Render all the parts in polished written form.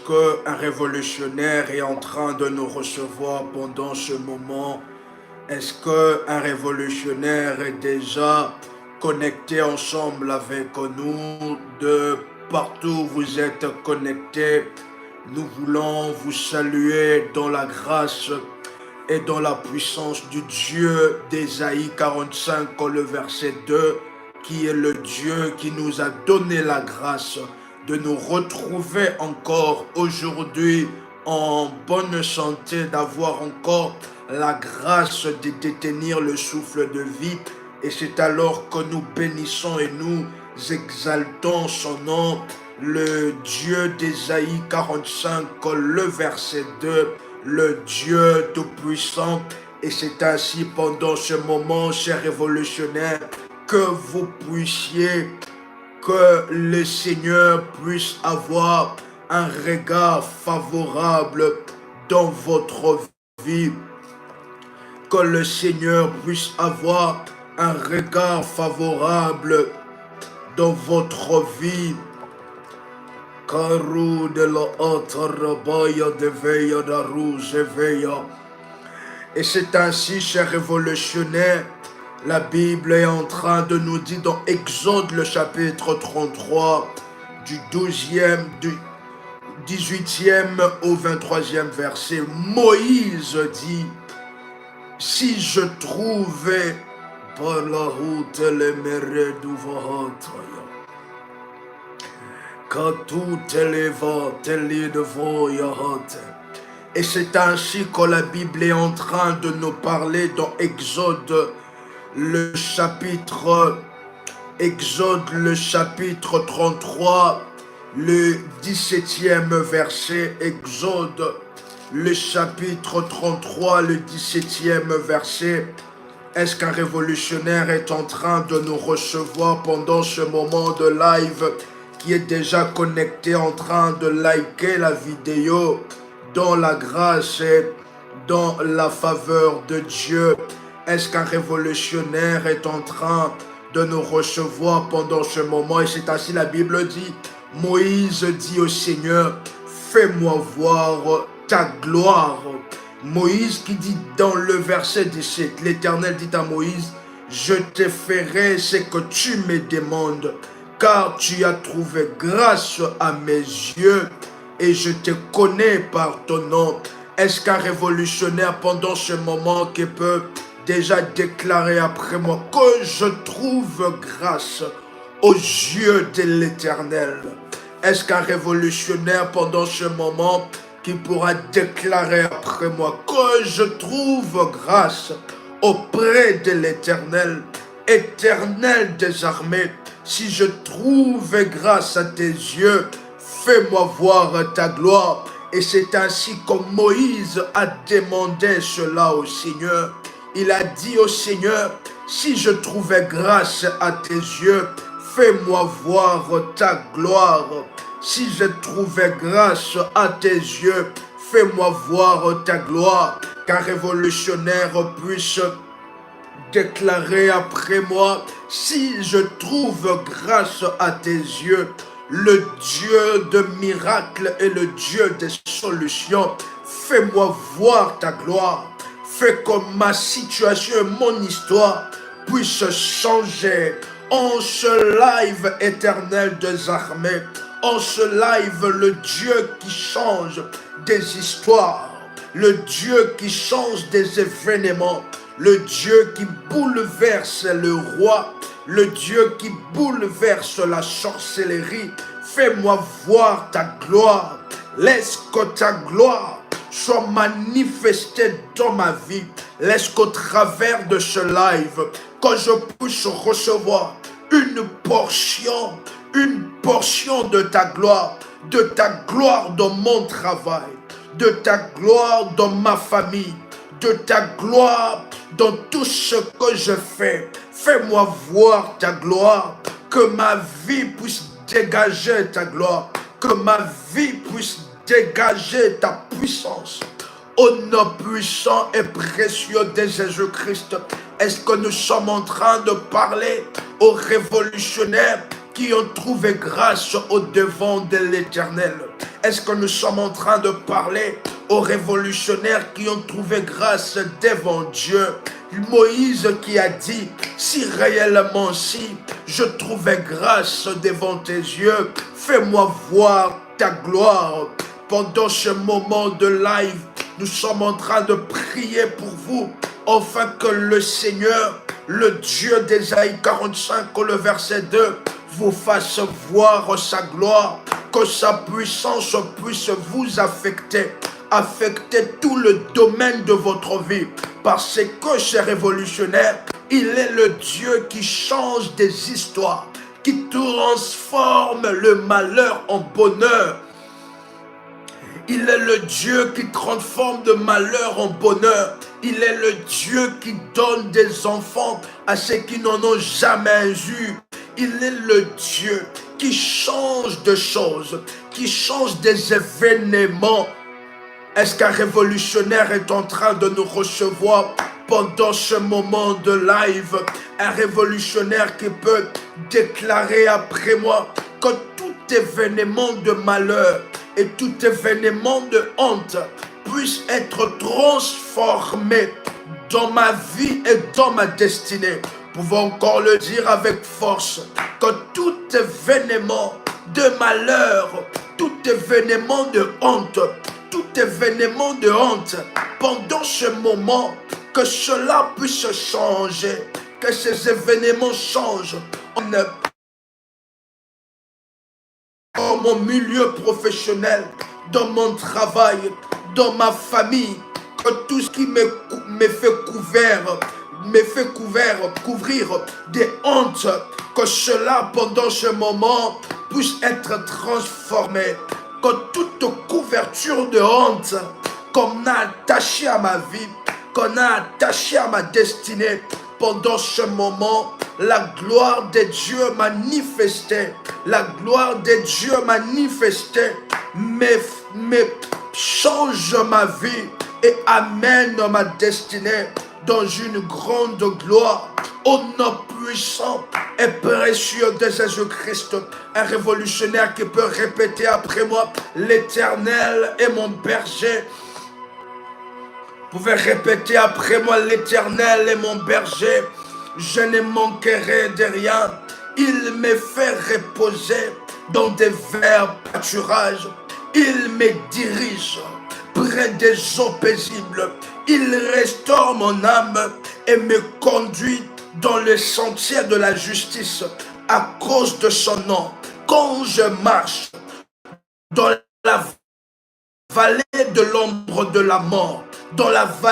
qu'un révolutionnaire est en train de nous recevoir pendant ce moment? Est-ce qu'un révolutionnaire est déjà connecté ensemble avec nous? De partout où vous êtes connectés, nous voulons vous saluer dans la grâce et dans la puissance du Dieu d'Ésaïe 45, le verset 2, qui est le Dieu qui nous a donné la grâce de nous retrouver encore aujourd'hui en bonne santé, d'avoir encore la grâce de détenir le souffle de vie. Et c'est alors que nous bénissons et nous exaltons son nom, le Dieu d'Ésaïe 45, le verset 2, le Dieu tout-puissant. Et c'est ainsi pendant ce moment, chers révolutionnaires, que vous puissiez, que le Seigneur puisse avoir un regard favorable dans votre vie. Que le Seigneur puisse avoir un regard favorable dans votre vie. Karu de la Atarabaya de Veya d'Aruz Veya. Et c'est ainsi, chers révolutionnaires, la Bible est en train de nous dire dans Exode le chapitre 33, du 12e, du 18e au 23e verset, Moïse dit, si je trouvais par la route les mères d'Uvahataya, Katu televa telidevo yahate. Et c'est ainsi que la Bible est en train de nous parler dans Exode le chapitre 33, le 17e verset. Exode le chapitre 33, le 17e verset. Est-ce qu'un révolutionnaire est en train de nous recevoir pendant ce moment de live, qui est déjà connecté, en train de liker la vidéo dans la grâce et dans la faveur de Dieu? Est-ce qu'un révolutionnaire est en train de nous recevoir pendant ce moment? Et c'est ainsi la Bible dit, Moïse dit au Seigneur, fais-moi voir ta gloire. Moïse qui dit dans le verset 17, l'Éternel dit à Moïse, je te ferai ce que tu me demandes, car tu as trouvé grâce à mes yeux et je te connais par ton nom. Est-ce qu'un révolutionnaire pendant ce moment qui peut déjà déclarer après moi que je trouve grâce aux yeux de l'Éternel? Est-ce qu'un révolutionnaire pendant ce moment qui pourra déclarer après moi que je trouve grâce auprès de l'Éternel? Éternel des armées, si je trouve grâce à tes yeux, fais-moi voir ta gloire. Et c'est ainsi que Moïse a demandé cela au Seigneur. Il a dit au Seigneur, si je trouvais grâce à tes yeux, fais-moi voir ta gloire. Si je trouvais grâce à tes yeux, fais-moi voir ta gloire. Qu'un révolutionnaire puisse déclarer après moi, si je trouve grâce à tes yeux, le Dieu de miracles et le Dieu des solutions, fais-moi voir ta gloire. Fais que ma situation et mon histoire puissent changer. En ce live éternel des armées, en ce live, le Dieu qui change des histoires, le Dieu qui change des événements, le Dieu qui bouleverse le roi, le Dieu qui bouleverse la sorcellerie. Fais-moi voir ta gloire. Laisse que ta gloire soit manifestée dans ma vie. Laisse qu'au travers de ce live, que je puisse recevoir une portion de ta gloire dans mon travail, de ta gloire dans ma famille, de ta gloire dans tout ce que je fais. Fais-moi voir ta gloire, que ma vie puisse dégager ta gloire, que ma vie puisse dégager ta puissance. Au nom puissant et précieux de Jésus-Christ, est-ce que nous sommes en train de parler aux révolutionnaires qui ont trouvé grâce au devant de l'Éternel? Est-ce que nous sommes en train de parler aux révolutionnaires qui ont trouvé grâce devant Dieu? Moïse qui a dit, si réellement je trouvais grâce devant tes yeux, fais-moi voir ta gloire. Pendant ce moment de live, nous sommes en train de prier pour vous, afin que le Seigneur, le Dieu d'Ésaïe 45, le verset 2, vous fasse voir sa gloire, que sa puissance puisse vous affecter tout le domaine de votre vie. Parce que ce révolutionnaire, il est le Dieu qui change des histoires, qui transforme le malheur en bonheur. Il est le Dieu qui transforme le malheur en bonheur. Il est le Dieu qui donne des enfants à ceux qui n'en ont jamais eu. Il est le Dieu qui change de choses, qui change des événements. Est-ce qu'un révolutionnaire est en train de nous recevoir pendant ce moment de live? Un révolutionnaire qui peut déclarer après moi que tout événement de malheur et tout événement de honte puisse être transformé dans ma vie et dans ma destinée. Pouvons encore le dire avec force, que tout événement de malheur, tout événement de honte, pendant ce moment, que cela puisse changer, que ces événements changent. Dans mon milieu professionnel, dans mon travail, dans ma famille, que tout ce qui me fait couvrir des hontes, que cela pendant ce moment puisse être transformé. Que toute couverture de honte qu'on a attachée à ma vie, qu'on a attachée à ma destinée, pendant ce moment, la gloire de Dieu manifestée, change ma vie et amène ma destinée dans une grande gloire. Au nom puissant et précieux de Jésus-Christ, un révolutionnaire qui peut répéter après moi, l'Éternel est mon berger. Vous pouvez répéter après moi, l'Éternel est mon berger, je ne manquerai de rien. Il me fait reposer dans des verts pâturages. Il me dirige près des eaux paisibles. Il restaure mon âme et me conduit dans le sentier de la justice à cause de son nom. Quand je marche dans la vallée de l'ombre de la mort, dans la vallée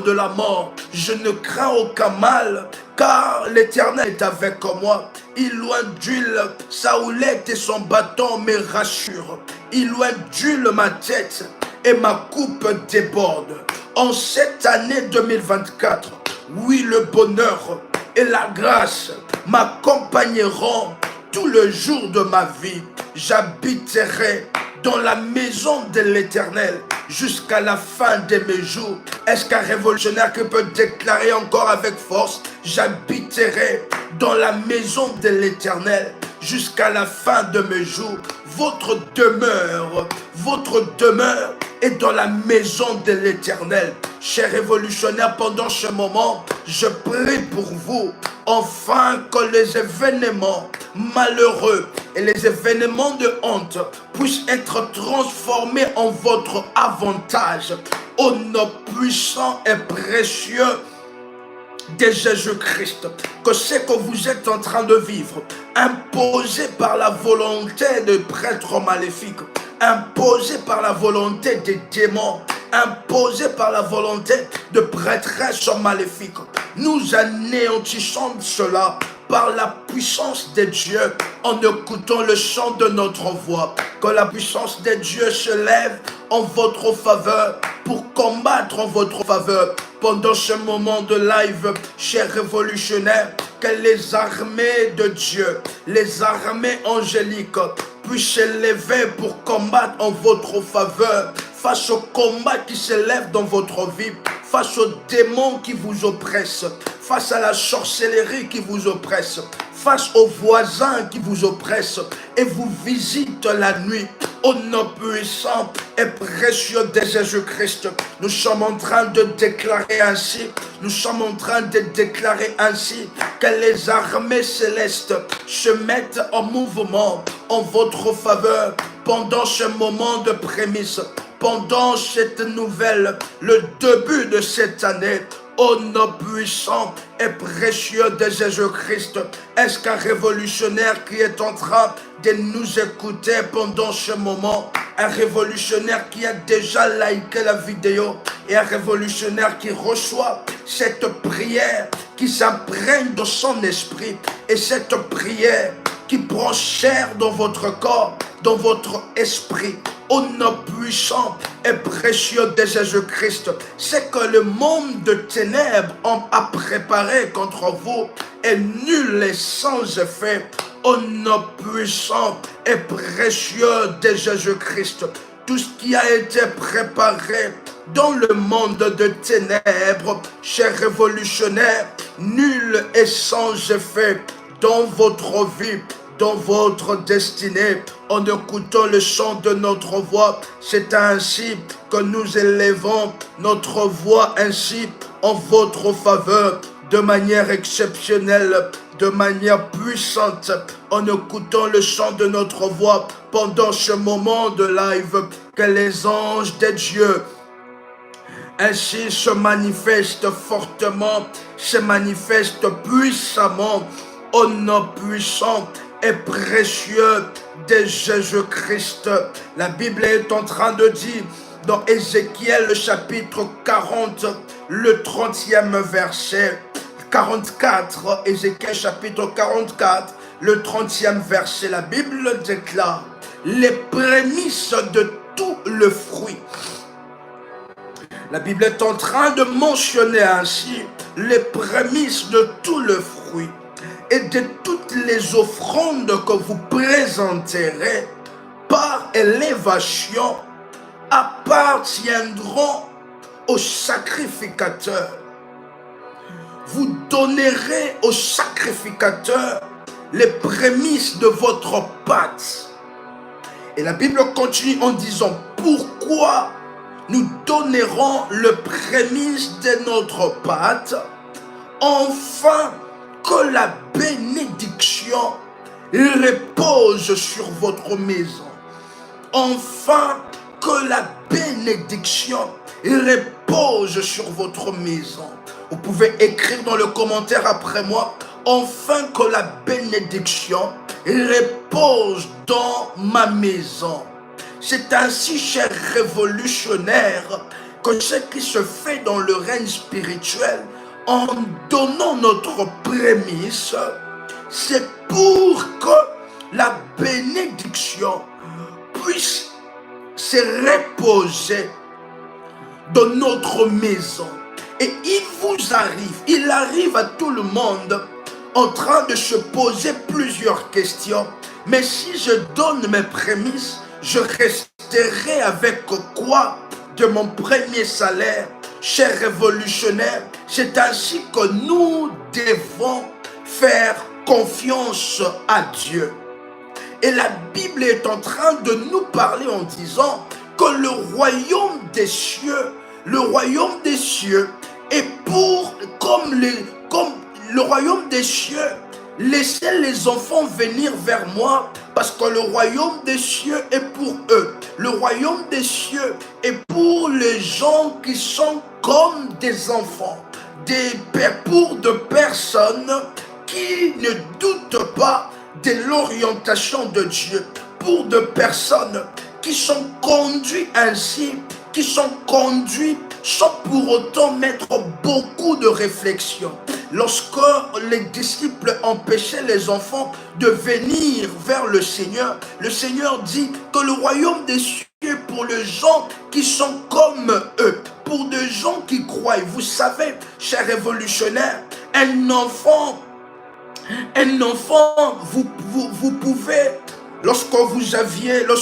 de la mort, je ne crains aucun mal, car l'Éternel est avec moi. Il ondule sa houlette et son bâton me rassure. Il ondule ma tête et ma coupe déborde. En cette année 2024, oui, le bonheur et la grâce m'accompagneront tout le jour de ma vie. J'habiterai dans la maison de l'Éternel jusqu'à la fin de mes jours. Est-ce qu'un révolutionnaire qui peut déclarer encore avec force, j'habiterai dans la maison de l'Éternel jusqu'à la fin de mes jours? Votre demeure est dans la maison de l'Éternel. Chers révolutionnaires, pendant ce moment, je prie pour vous, afin que les événements malheureux et les événements de honte puissent être transformés en votre avantage. Au nom puissant et précieux de Jésus-Christ, que ce que vous êtes en train de vivre, imposé par la volonté de prêtres maléfiques, imposé par la volonté des démons, imposé par la volonté de prêtresses maléfiques, nous anéantissons cela par la puissance de Dieu en écoutant le chant de notre voix. Que la puissance de Dieu se lève en votre faveur pour combattre en votre faveur. Pendant ce moment de live, chers révolutionnaires, que les armées de Dieu, les armées angéliques puissent s'élever pour combattre en votre faveur face au combat qui s'élève dans votre vie, face aux démons qui vous oppressent, face à la sorcellerie qui vous oppresse, face aux voisins qui vous oppressent et vous visitent la nuit. Au nom puissant et précieux de Jésus-Christ, nous sommes en train de déclarer ainsi, que les armées célestes se mettent en mouvement en votre faveur pendant ce moment de prémisse, pendant cette nouvelle, le début de cette année. Au nom puissant et précieux de Jésus-Christ, est-ce qu'un révolutionnaire qui est en train de nous écouter pendant ce moment, un révolutionnaire qui a déjà liké la vidéo et un révolutionnaire qui reçoit cette prière, qui s'imprègne dans son esprit et cette prière qui prend chair dans votre corps, dans votre esprit, au nom puissant et précieux de Jésus-Christ, c'est que le monde de ténèbres a préparé contre vous est nul et sans effet. Au nom puissant et précieux de Jésus-Christ, tout ce qui a été préparé dans le monde de ténèbres, chers révolutionnaires, nul et sans effet dans votre vie, dans votre destinée, en écoutant le chant de notre voix. C'est ainsi que nous élevons notre voix ainsi en votre faveur, de manière exceptionnelle, de manière puissante, en écoutant le chant de notre voix pendant ce moment de live, que les anges de Dieu ainsi se manifestent fortement, se manifestent puissamment, au nom puissant et précieux de Jésus-Christ. La Bible est en train de dire dans Ézéchiel le chapitre 40, le 30e verset, 44, Ézéchiel chapitre 44, le 30e verset, la Bible déclare les prémices de tout le fruit. La Bible est en train de mentionner ainsi les prémices de tout le fruit et de toutes les offrandes que vous présenterez par élévation appartiendront au sacrificateur. Vous donnerez au sacrificateur les prémices de votre pâte. Et la Bible continue en disant, pourquoi nous donnerons le prémice de notre pâte, enfin que la bénédiction repose sur votre maison. Enfin que la bénédiction repose sur votre maison. Vous pouvez écrire dans le commentaire après moi, enfin que la bénédiction repose dans ma maison. C'est ainsi, chers révolutionnaires, que ce qui se fait dans le règne spirituel, en donnant notre prémisse, c'est pour que la bénédiction puisse se reposer dans notre maison. Et il arrive à tout le monde en train de se poser plusieurs questions. Mais si je donne mes prémices, je resterai avec quoi de mon premier salaire? Chers révolutionnaires, c'est ainsi que nous devons faire confiance à Dieu. Et la Bible est en train de nous parler en disant que le royaume des cieux est comme le royaume des cieux. Laissez les enfants venir vers moi parce que le royaume des cieux est pour eux. Le royaume des cieux est pour les gens qui sont comme des enfants, pour de personnes qui ne doutent pas de l'orientation de Dieu, pour de personnes qui sont conduites ainsi, qui sont conduits sans pour autant mettre beaucoup de réflexion. Lorsque les disciples empêchaient les enfants de venir vers le Seigneur dit que le royaume des cieux est pour les gens qui sont comme eux, pour des gens qui croient. Vous savez, chers révolutionnaires, un enfant, vous pouvez, lorsque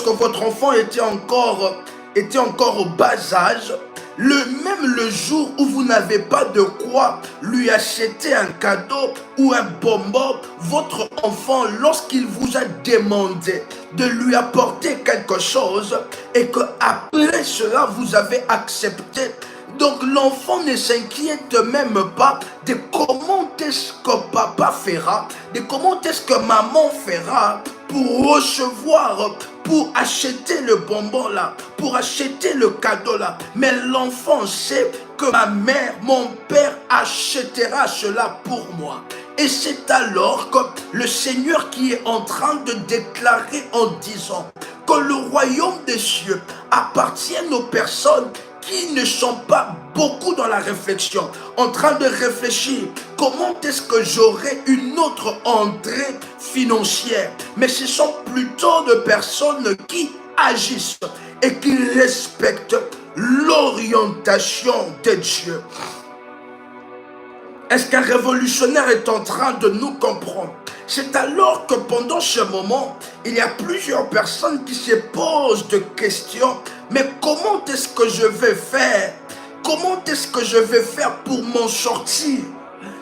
votre enfant était encore au bas âge, Même le jour où vous n'avez pas de quoi lui acheter un cadeau ou un bonbon, votre enfant, lorsqu'il vous a demandé de lui apporter quelque chose et que après cela vous avez accepté, donc l'enfant ne s'inquiète même pas de comment est-ce que papa fera, de comment est-ce que maman fera pour recevoir, pour acheter le bonbon là, pour acheter le cadeau là. Mais l'enfant sait que ma mère, mon père achètera cela pour moi. Et c'est alors que le Seigneur qui est en train de déclarer en disant que le royaume des cieux appartient aux personnes qui ne sont pas beaucoup dans la réflexion, en train de réfléchir comment est-ce que j'aurai une autre entrée financière. Mais ce sont plutôt de personnes qui agissent et qui respectent l'orientation de Dieu. Est-ce qu'un révolutionnaire est en train de nous comprendre? C'est alors que pendant ce moment, il y a plusieurs personnes qui se posent des questions. Mais comment est-ce que je vais faire? Comment est-ce que je vais faire pour m'en sortir?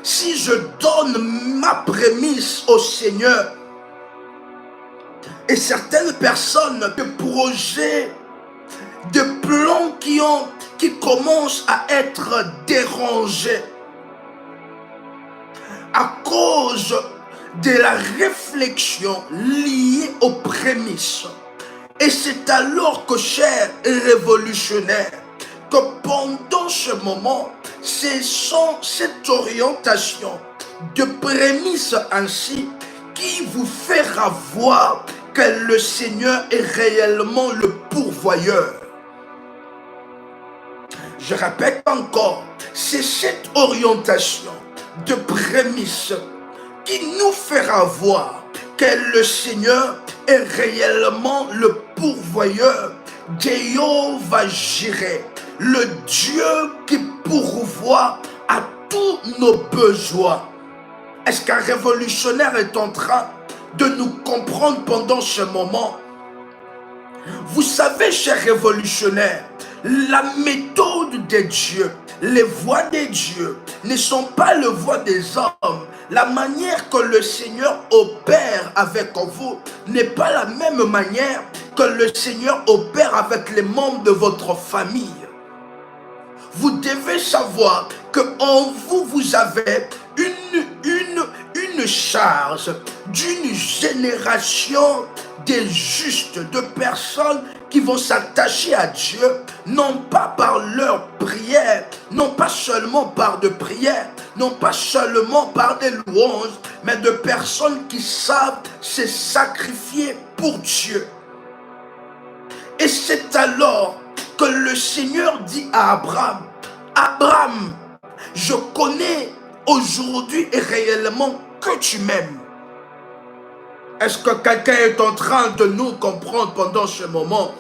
Si je donne ma prémisse au Seigneur, et certaines personnes, des projets, des plans qui commencent à être dérangés à cause de la réflexion liée aux prémices. Et c'est alors que, chers révolutionnaires, que pendant ce moment, c'est cette orientation de prémices ainsi qui vous fera voir que le Seigneur est réellement le pourvoyeur. Je répète encore, c'est cette orientation de prémices qui nous fera voir que le Seigneur est réellement le pourvoyeur, Jéhovah Jireh, le Dieu qui pourvoit à tous nos besoins. Est-ce qu'un révolutionnaire est en train de nous comprendre pendant ce moment? Vous savez, chers révolutionnaires, la méthode de Dieu, les voies de Dieu ne sont pas les voies des hommes. La manière que le Seigneur opère avec vous n'est pas la même manière que le Seigneur opère avec les membres de votre famille. Vous devez savoir qu'en vous, vous avez une charge d'une génération des justes, de personnes qui vont s'attacher à Dieu, non pas par leur prière, non pas seulement par de prières, non pas seulement par des louanges, mais de personnes qui savent se sacrifier pour Dieu. Et c'est alors que le Seigneur dit à Abraham, Abraham, je connais aujourd'hui et réellement que tu m'aimes. Est-ce que quelqu'un est en train de nous comprendre pendant ce moment?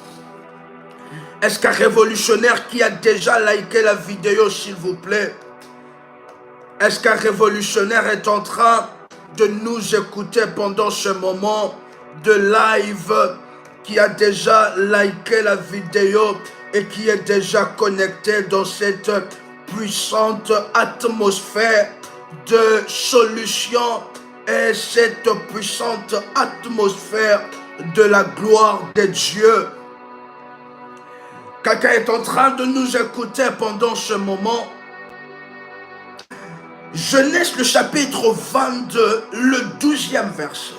Est-ce qu'un révolutionnaire qui a déjà liké la vidéo, s'il vous plaît? Est-ce qu'un révolutionnaire est en train de nous écouter pendant ce moment de live, qui a déjà liké la vidéo et qui est déjà connecté dans cette puissante atmosphère de solution et cette puissante atmosphère de la gloire de Dieu? Quelqu'un est en train de nous écouter pendant ce moment. Genèse le chapitre 22, le 12e verset.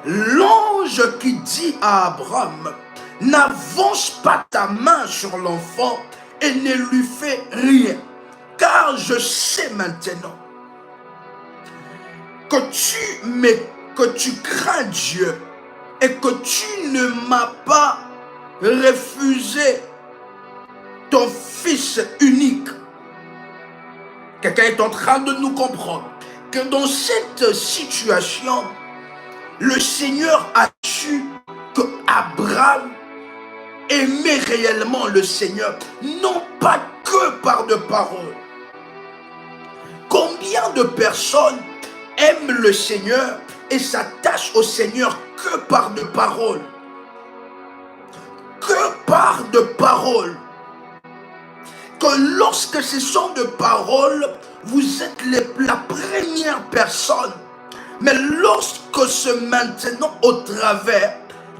L'ange qui dit à Abraham, n'avance pas ta main sur l'enfant et ne lui fais rien, car je sais maintenant que tu crains Dieu et que tu ne m'as pas refusé ton fils unique. Quelqu'un est en train de nous comprendre que dans cette situation, le Seigneur a su que Abraham aimait réellement le Seigneur, non pas que par de paroles. Combien de personnes aiment le Seigneur et s'attachent au Seigneur que par de paroles? Que par de paroles. que lorsque ce sont de paroles, vous êtes la première personne. Mais lorsque c'est maintenant au travers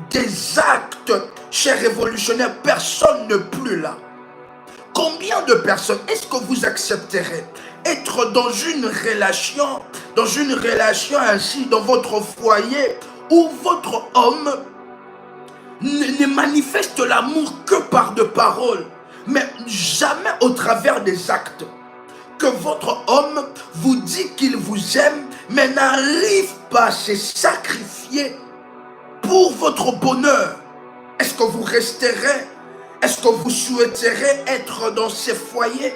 des actes, chers révolutionnaires, personne n'est plus là. Combien de personnes est-ce que vous accepterez être dans une relation ainsi, dans votre foyer, où votre homme ne manifeste l'amour que par de paroles, mais jamais au travers des actes? Que votre homme vous dit qu'il vous aime, mais n'arrive pas à se sacrifier pour votre bonheur. Est-ce que vous resterez? Est-ce que vous souhaiterez être dans ces foyers?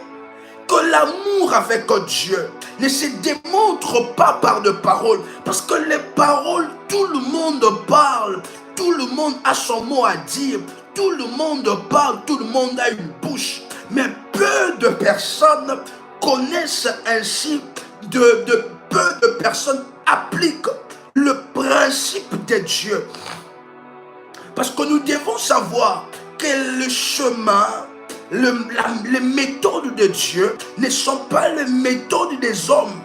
Que l'amour avec Dieu ne se démontre pas par de paroles. Parce que les paroles, tout le monde parle. Tout le monde a son mot à dire. Tout le monde parle. Tout le monde a une bouche. Mais peu de personnes connaissent ainsi, peu de personnes appliquent le principe de Dieu. Parce que nous devons savoir que le chemin, les méthodes de Dieu ne sont pas les méthodes des hommes.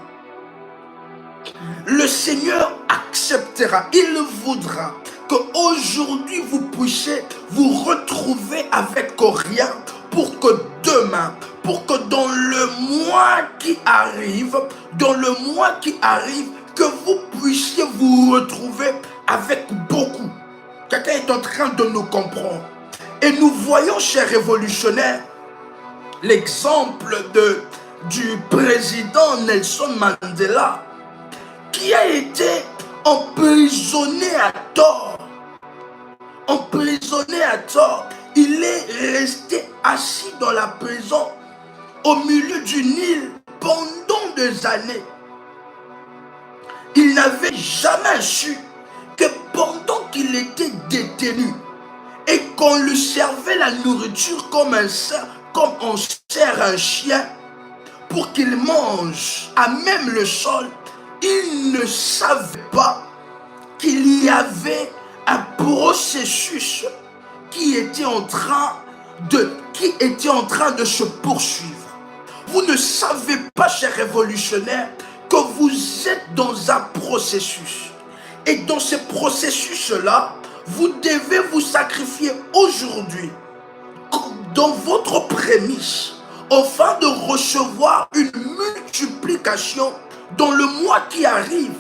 Le Seigneur acceptera, il voudra qu'aujourd'hui vous puissiez vous retrouver avec rien pour que demain, pour que dans le mois qui arrive, que vous puissiez vous retrouver avec beaucoup. Quelqu'un est en train de nous comprendre. Et nous voyons, chers révolutionnaires, l'exemple du président Nelson Mandela, qui a été emprisonné à tort. Emprisonné à tort. Il est resté assis dans la prison au milieu du Nil pendant des années. Il n'avait jamais su que pendant qu'il était détenu et qu'on lui servait la nourriture comme on sert un chien pour qu'il mange à même le sol, il ne savait pas qu'il y avait un processus qui était en train de se poursuivre. Vous ne savez pas, chers révolutionnaires, que vous êtes dans un processus. Et dans ce processus-là, vous devez vous sacrifier aujourd'hui dans votre prémisse, afin de recevoir une multiplication dans le mois qui arrive.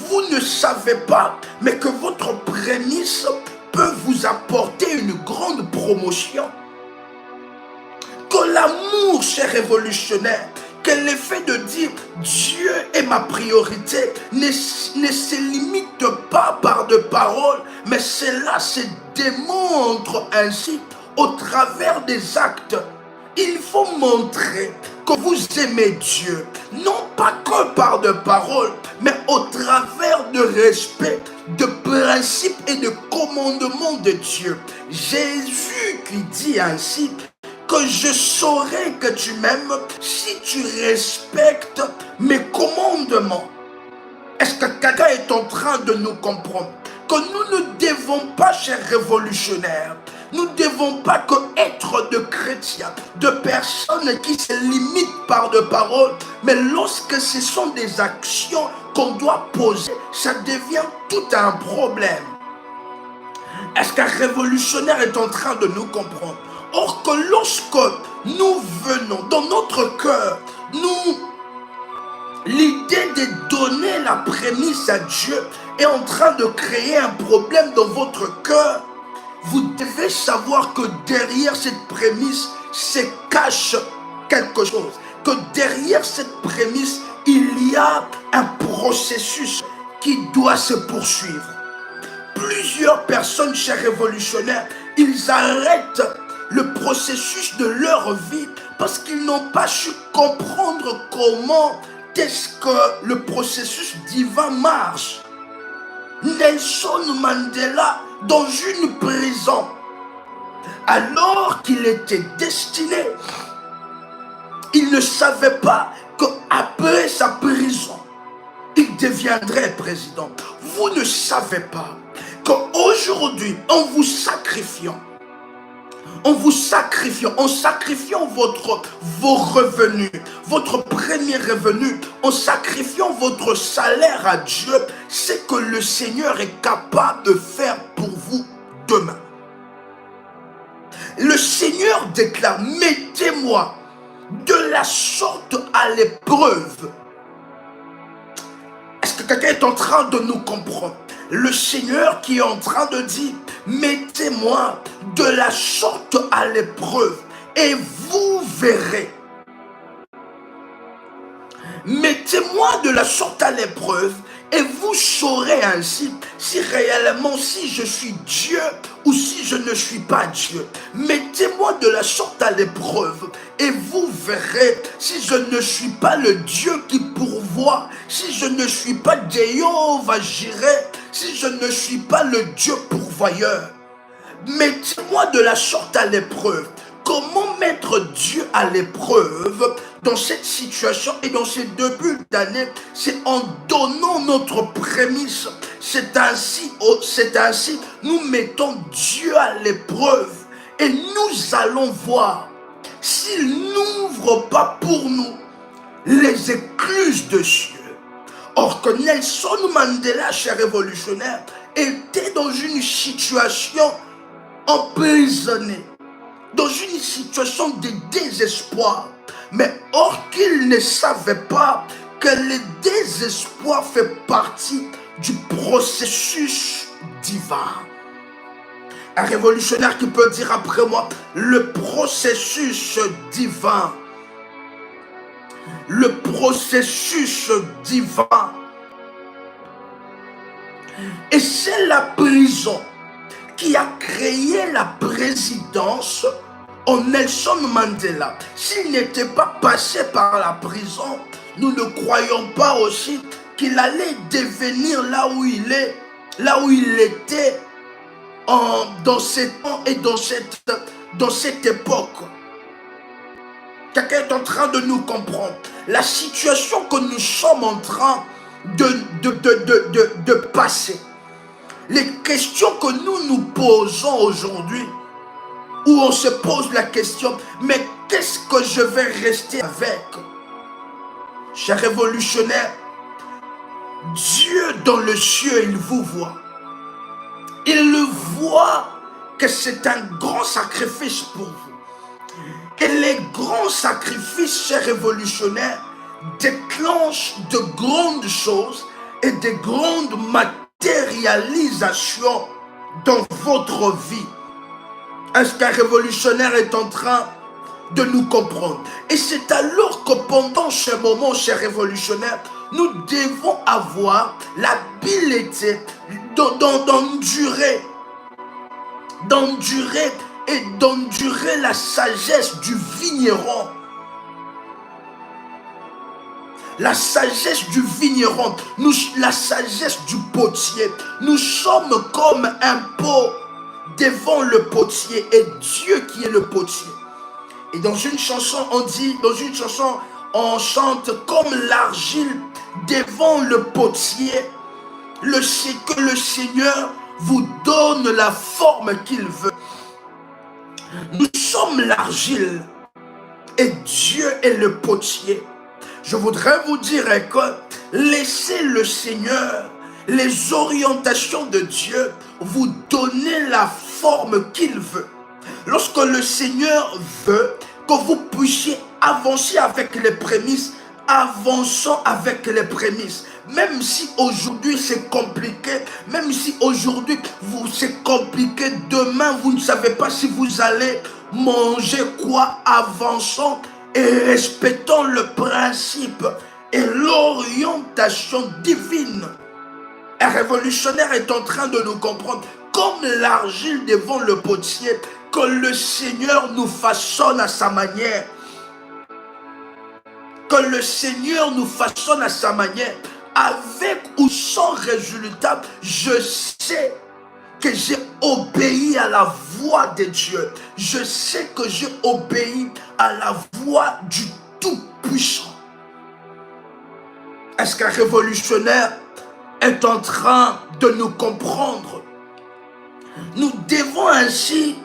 Vous ne savez pas, mais que votre prémisse peut vous apporter une grande promotion. Que l'amour, cher révolutionnaire, que l'effet de dire Dieu est ma priorité ne se limite pas par de paroles, mais cela se démontre ainsi au travers des actes. Il faut montrer que vous aimez Dieu, non pas que par de paroles, mais au travers de respect, de principes et de commandements de Dieu. Jésus qui dit ainsi que je saurai que tu m'aimes si tu respectes mes commandements. Est-ce que quelqu'un est en train de nous comprendre? Que nous ne devons pas, chers révolutionnaires, nous ne devons pas que être de chrétiens, de personnes qui se limitent par de paroles, mais lorsque ce sont des actions qu'on doit poser, ça devient tout un problème. Est-ce qu'un révolutionnaire est en train de nous comprendre? Or que lorsque nous venons dans notre cœur, l'idée de donner la prémisse à Dieu est en train de créer un problème dans votre cœur. Vous devez savoir que derrière cette prémisse se cache quelque chose. Que derrière cette prémisse, il y a un processus qui doit se poursuivre. Plusieurs personnes, chers révolutionnaires, ils arrêtent le processus de leur vie parce qu'ils n'ont pas su comprendre comment est-ce que le processus divin marche. Nelson Mandela, dans une prison, alors qu'il était destiné, il ne savait pas qu'après sa prison, il deviendrait président. Vous ne savez pas qu'aujourd'hui, en vous sacrifiant, en vous sacrifiant, en sacrifiant vos revenus, votre premier revenu, en sacrifiant votre salaire à Dieu, c'est que le Seigneur est capable de faire pour vous demain. Le Seigneur déclare, mettez-moi de la sorte à l'épreuve. Est-ce que quelqu'un est en train de nous comprendre? Le Seigneur qui est en train de dire, mettez-moi de la sorte à l'épreuve et vous verrez. Mettez-moi de la sorte à l'épreuve et vous saurez ainsi si réellement si je suis Dieu ou si je ne suis pas Dieu. Mettez-moi de la sorte à l'épreuve et vous verrez si je ne suis pas le Dieu qui pourvoit, si je ne suis pas Jéhovah Jireh, si je ne suis pas le Dieu pourvoyeur. Mettez-moi de la sorte à l'épreuve. Comment mettre Dieu à l'épreuve dans cette situation et dans ces débuts d'année? C'est en donnant notre prémisse. C'est ainsi, nous mettons Dieu à l'épreuve et nous allons voir s'il n'ouvre pas pour nous les écluses de cieux. Or que Nelson Mandela, cher révolutionnaire, était dans une situation emprisonné, dans une situation de désespoir. Mais or qu'il ne savait pas que le désespoir fait partie du processus divin. Un révolutionnaire qui peut dire après moi, le processus divin. Le processus divin. Et c'est la prison qui a créé la présidence en Nelson Mandela. S'il n'était pas passé par la prison, nous ne croyons pas aussi qu'il allait devenir là où il est, là où il était dans ces temps et dans cette époque. Quelqu'un est en train de nous comprendre. La situation que nous sommes en train de passer. Les questions que nous nous posons aujourd'hui, où on se pose la question, mais qu'est-ce que je vais rester avec? Cher révolutionnaire, Dieu dans le ciel, il vous voit. Il le voit que c'est un grand sacrifice pour vous. Et les grands sacrifices, cher révolutionnaire, déclenchent de grandes choses et de grandes matérialisation dans votre vie. Est-ce qu'un révolutionnaire est en train de nous comprendre? Et c'est alors que pendant ce moment, cher révolutionnaire, nous devons avoir l'habileté d'endurer et d'endurer la sagesse du vigneron. La sagesse du vigneron, la sagesse du potier. Nous sommes comme un pot devant le potier et Dieu qui est le potier. Et dans une chanson, on chante comme l'argile devant le potier. Que le Seigneur vous donne la forme qu'il veut. Nous sommes l'argile et Dieu est le potier. Je voudrais vous dire que laissez le Seigneur, les orientations de Dieu, vous donner la forme qu'il veut. Lorsque le Seigneur veut que vous puissiez avancer avec les prémices, avançons avec les prémices. Même si aujourd'hui c'est compliqué, même si aujourd'hui c'est compliqué, demain vous ne savez pas si vous allez manger quoi, avançons et respectons le principe et l'orientation divine. Un révolutionnaire est en train de nous comprendre, comme l'argile devant le potier, que le Seigneur nous façonne à sa manière. Que le Seigneur nous façonne à sa manière. Avec ou sans résultat, je sais que j'ai obéi à la voix de Dieu. Je sais que j'ai obéi à la voix du Tout-Puissant. Est-ce qu'un révolutionnaire est en train de nous comprendre? Nous devons ainsi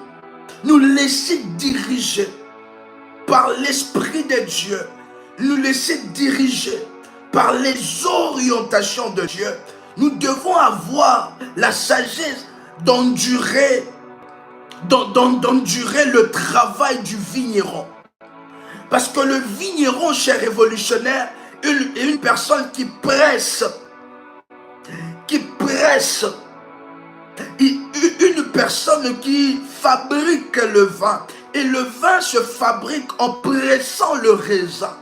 nous laisser diriger par l'Esprit de Dieu, nous laisser diriger par les orientations de Dieu. Nous devons avoir la sagesse d'endurer le travail du vigneron. Parce que le vigneron, cher révolutionnaire, est une personne qui presse, une personne qui fabrique le vin. Et le vin se fabrique en pressant le raisin.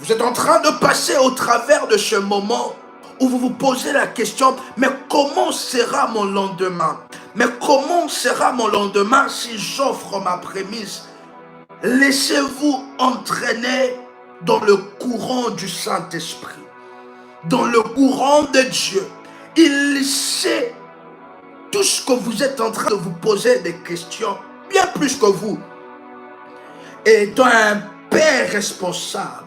Vous êtes en train de passer au travers de ce moment où vous vous posez la question, mais comment sera mon lendemain? Mais comment sera mon lendemain si j'offre ma prémisse? Laissez-vous entraîner dans le courant du Saint-Esprit, dans le courant de Dieu. Il sait tout ce que vous êtes en train de vous poser des questions, bien plus que vous. Étant un père responsable,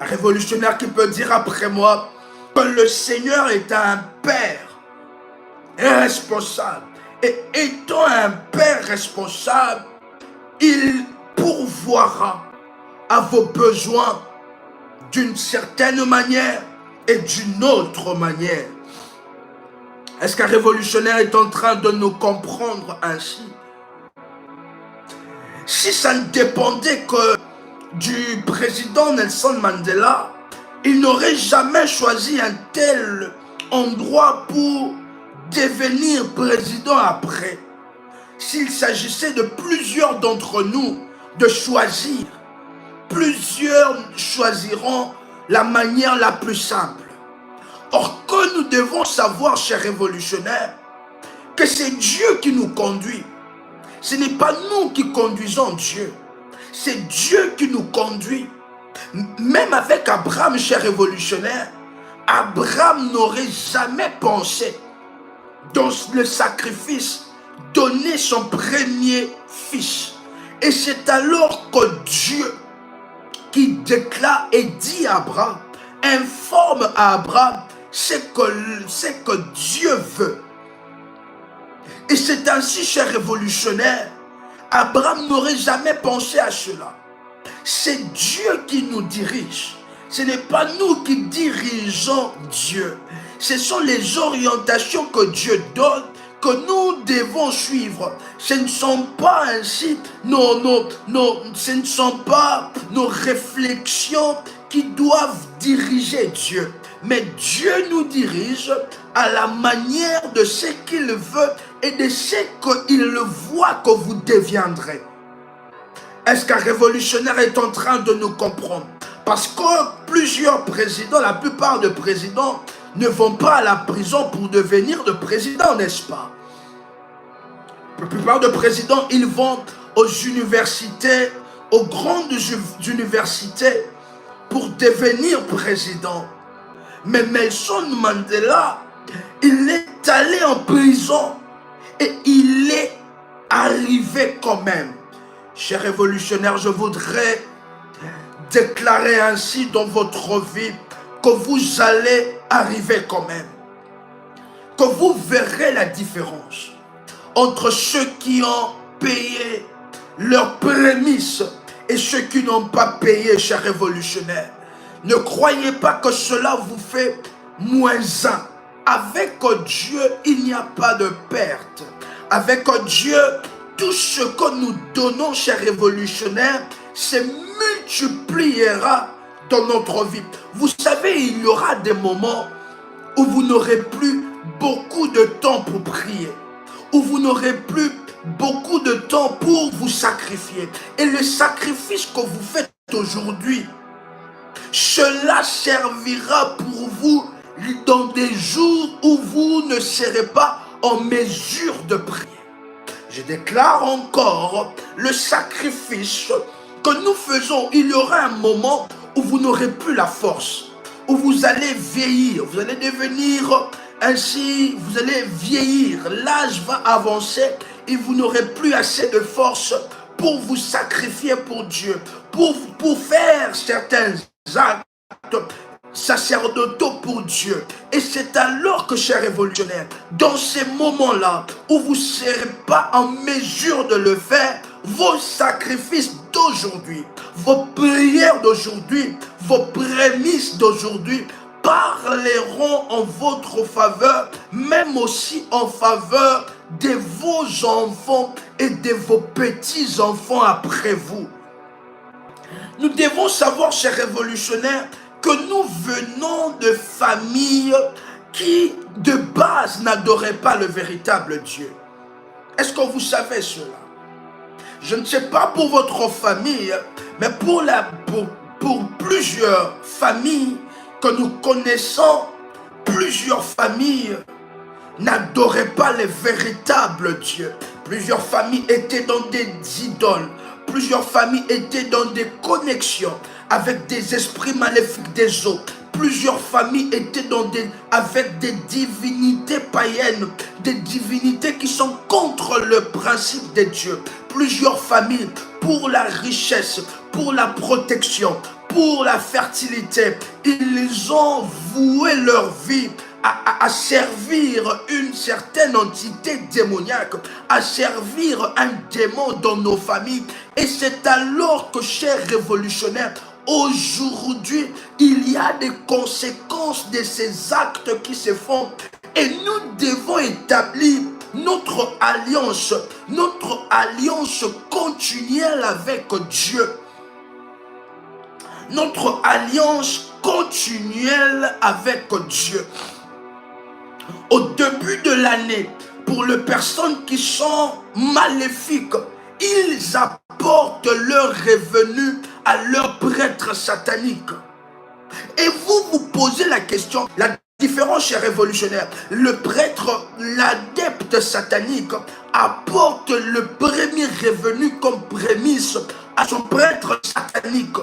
un révolutionnaire qui peut dire après moi que le Seigneur est un père responsable. Et étant un père responsable, il pourvoira à vos besoins d'une certaine manière et d'une autre manière. Est-ce qu'un révolutionnaire est en train de nous comprendre ainsi? Si ça ne dépendait que du président Nelson Mandela, il n'aurait jamais choisi un tel endroit pour devenir président après. S'il s'agissait de plusieurs d'entre nous de choisir, plusieurs choisiront la manière la plus simple. Or, que nous devons savoir, chers révolutionnaires, que c'est Dieu qui nous conduit. Ce n'est pas nous qui conduisons Dieu. C'est Dieu qui nous conduit. Même avec Abraham, cher révolutionnaire, Abraham n'aurait jamais pensé dans le sacrifice donner son premier fils. Et c'est alors que Dieu qui déclare et dit à Abraham, informe à Abraham ce que Dieu veut. Et c'est ainsi, cher révolutionnaire, Abraham n'aurait jamais pensé à cela. C'est Dieu qui nous dirige. Ce n'est pas nous qui dirigeons Dieu. Ce sont les orientations que Dieu donne que nous devons suivre. Ce ne sont pas ainsi ce ne sont pas nos réflexions qui doivent diriger Dieu. Mais Dieu nous dirige à la manière de ce qu'il veut et de ce qu'il voit que vous deviendrez. Est-ce qu'un révolutionnaire est en train de nous comprendre? Parce que plusieurs présidents, la plupart des présidents ne vont pas à la prison pour devenir de président, n'est-ce pas? La plupart des présidents, ils vont aux universités, aux grandes universités pour devenir président. Mais Nelson Mandela, il est allé en prison et il est arrivé quand même. Chers révolutionnaires, je voudrais déclarer ainsi dans votre vie que vous allez arriver quand même. Que vous verrez la différence entre ceux qui ont payé leurs prémices et ceux qui n'ont pas payé, chers révolutionnaires. Ne croyez pas que cela vous fait moins un. Avec Dieu, il n'y a pas de perte. Avec Dieu, tout ce que nous donnons, chers révolutionnaires, se multipliera dans notre vie. Vous savez, il y aura des moments où vous n'aurez plus beaucoup de temps pour prier, où vous n'aurez plus beaucoup de temps pour vous sacrifier. Et le sacrifice que vous faites aujourd'hui, cela servira pour vous dans des jours où vous ne serez pas en mesure de prier. Je déclare encore le sacrifice que nous faisons. Il y aura un moment où vous n'aurez plus la force, où vous allez vieillir, vous allez devenir ainsi, vous allez vieillir, l'âge va avancer et vous n'aurez plus assez de force pour vous sacrifier pour Dieu, pour faire certains actes sacerdotaux pour Dieu. Et c'est alors que, chers révolutionnaires, dans ces moments-là où vous ne serez pas en mesure de le faire, vos sacrifices d'aujourd'hui, vos prières d'aujourd'hui, vos prémices d'aujourd'hui parleront en votre faveur, même aussi en faveur de vos enfants et de vos petits-enfants après vous. Nous devons savoir, chers révolutionnaires, que nous venons de familles qui, de base, n'adoraient pas le véritable Dieu. Est-ce que vous savez cela? Je ne sais pas pour votre famille, mais pour plusieurs familles que nous connaissons, plusieurs familles n'adoraient pas le véritable Dieu. Plusieurs familles étaient dans des idoles. Plusieurs familles étaient dans des connexions avec des esprits maléfiques des eaux. Plusieurs familles étaient avec des divinités païennes, des divinités qui sont contre le principe de Dieu. Plusieurs familles, pour la richesse, pour la protection, pour la fertilité, ils ont voué leur vie à servir une certaine entité démoniaque, à servir un démon dans nos familles. Et c'est alors que, chers révolutionnaires, aujourd'hui, il y a des conséquences de ces actes qui se font. Et nous devons établir notre alliance continuelle avec Dieu. Notre alliance continuelle avec Dieu. Au début de l'année, pour les personnes qui sont maléfiques, ils apportent leurs revenus à leurs prêtres sataniques. Et vous vous posez la question, la différence chez révolutionnaire, le prêtre, l'adepte satanique, apporte le premier revenu comme prémisse à son prêtre satanique.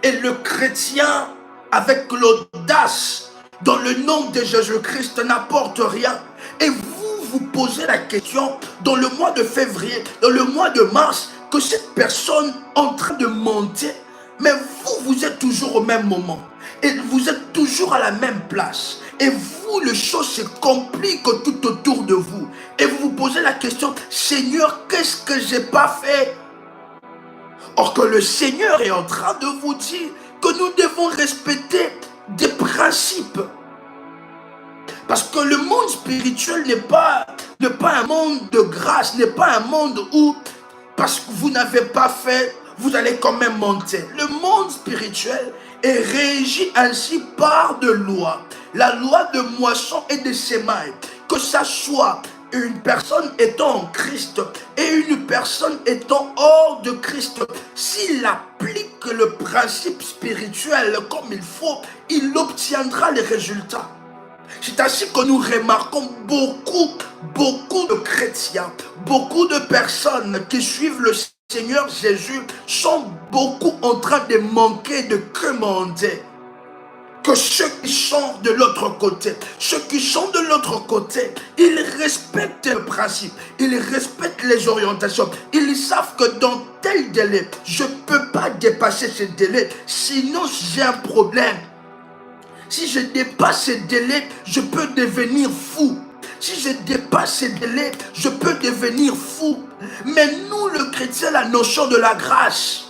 Et le chrétien, avec l'audace, dans le nom de Jésus-Christ, n'apporte rien. Et vous vous posez la question, dans le mois de février, dans le mois de mars, que cette personne en train de monter, mais vous êtes toujours au même moment. Et vous êtes toujours à la même place. Et vous, les choses se compliquent tout autour de vous. Et vous vous posez la question, Seigneur, qu'est-ce que j'ai pas fait? Or que le Seigneur est en train de vous dire que nous devons respecter des principes. Parce que le monde spirituel n'est pas un monde de grâce, n'est pas un monde où, parce que vous n'avez pas fait, vous allez quand même monter. Le monde spirituel est régi ainsi par de lois. La loi de moisson et de sémailles. Que ça soit une personne étant en Christ et une personne étant hors de Christ, s'il applique le principe spirituel comme il faut, il obtiendra les résultats. C'est ainsi que nous remarquons beaucoup de chrétiens, beaucoup de personnes qui suivent le Seigneur Jésus sont beaucoup en train de manquer de commander. Que ceux qui sont de l'autre côté, ils respectent le principe, ils respectent les orientations, ils savent que dans tel délai, je ne peux pas dépasser ce délai, sinon j'ai un problème. Si je dépasse ce délai, je peux devenir fou. Si je dépasse ce délai, je peux devenir fou. Mais nous, le chrétien, la notion de la grâce.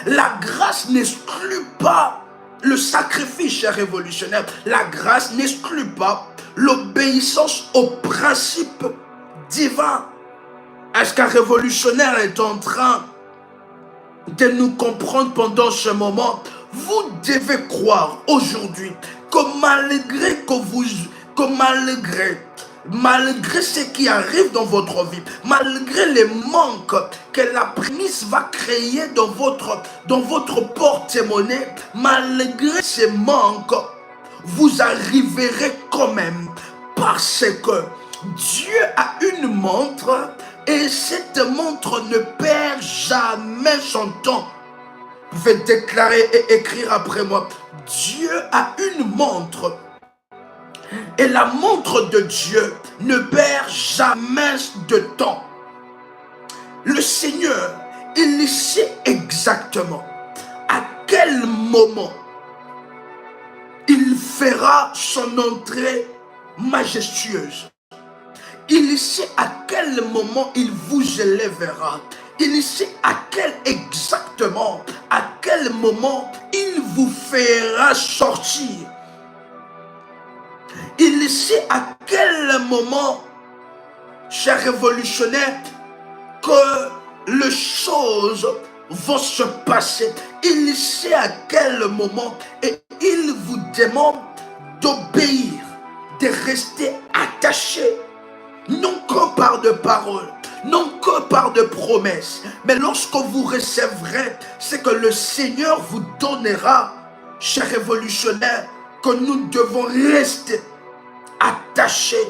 La grâce n'exclut pas le sacrifice, cher révolutionnaire. La grâce n'exclut pas l'obéissance au principe divin. Est-ce qu'un révolutionnaire est en train de nous comprendre pendant ce moment? Vous devez croire aujourd'hui que malgré ce qui arrive dans votre vie, malgré les manques que la prémisse va créer dans votre porte-monnaie, malgré ces manques, vous arriverez quand même, parce que Dieu a une montre et cette montre ne perd jamais son temps. Vous pouvez déclarer et écrire après moi, Dieu a une montre. Et la montre de Dieu ne perd jamais de temps. Le Seigneur, il sait exactement à quel moment il fera son entrée majestueuse. Il sait à quel moment il vous élèvera. Il sait à quel moment il vous fera sortir. Il sait à quel moment, chers révolutionnaires, que les choses vont se passer. Il sait à quel moment et il vous demande d'obéir, de rester attaché, non que par de paroles, non que par de promesses, mais lorsque vous recevrez, c'est que le Seigneur vous donnera, chers révolutionnaires, que nous devons rester attachés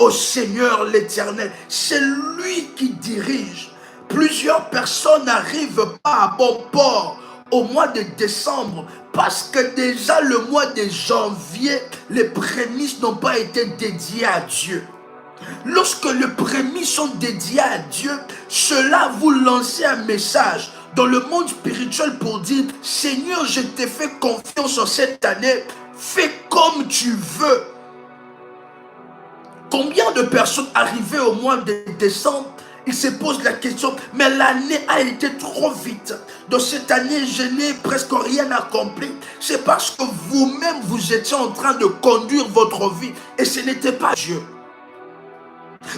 au Seigneur l'Éternel. C'est lui qui dirige. Plusieurs personnes n'arrivent pas à bon port au mois de décembre parce que déjà le mois de janvier, les prémices n'ont pas été dédiées à Dieu. Lorsque les prémices sont dédiées à Dieu, cela vous lance un message dans le monde spirituel pour dire: Seigneur, je t'ai fait confiance en cette année, fais comme tu veux. Combien de personnes arrivées au mois de décembre, ils se posent la question, mais l'année a été trop vite. Dans cette année, je n'ai presque rien accompli. C'est parce que vous-même, vous étiez en train de conduire votre vie et ce n'était pas Dieu.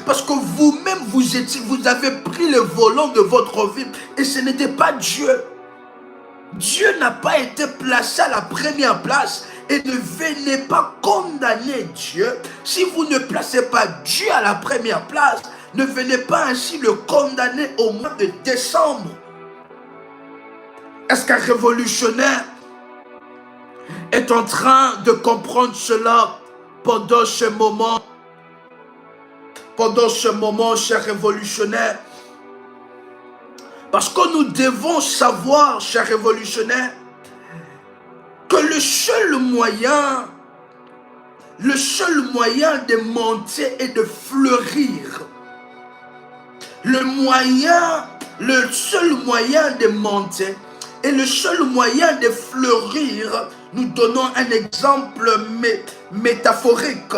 Parce que vous-même, vous avez pris le volant de votre vie et ce n'était pas Dieu. Dieu n'a pas été placé à la première place. Et ne venez pas condamner Dieu. Si vous ne placez pas Dieu à la première place, ne venez pas ainsi le condamner au mois de décembre. Est-ce qu'un révolutionnaire est en train de comprendre cela pendant ce moment? Pendant ce moment, cher révolutionnaire, parce que nous devons savoir, cher révolutionnaire, que le seul moyen de monter et de fleurir, le seul moyen de monter et le seul moyen de fleurir, nous donnons un exemple métaphorique.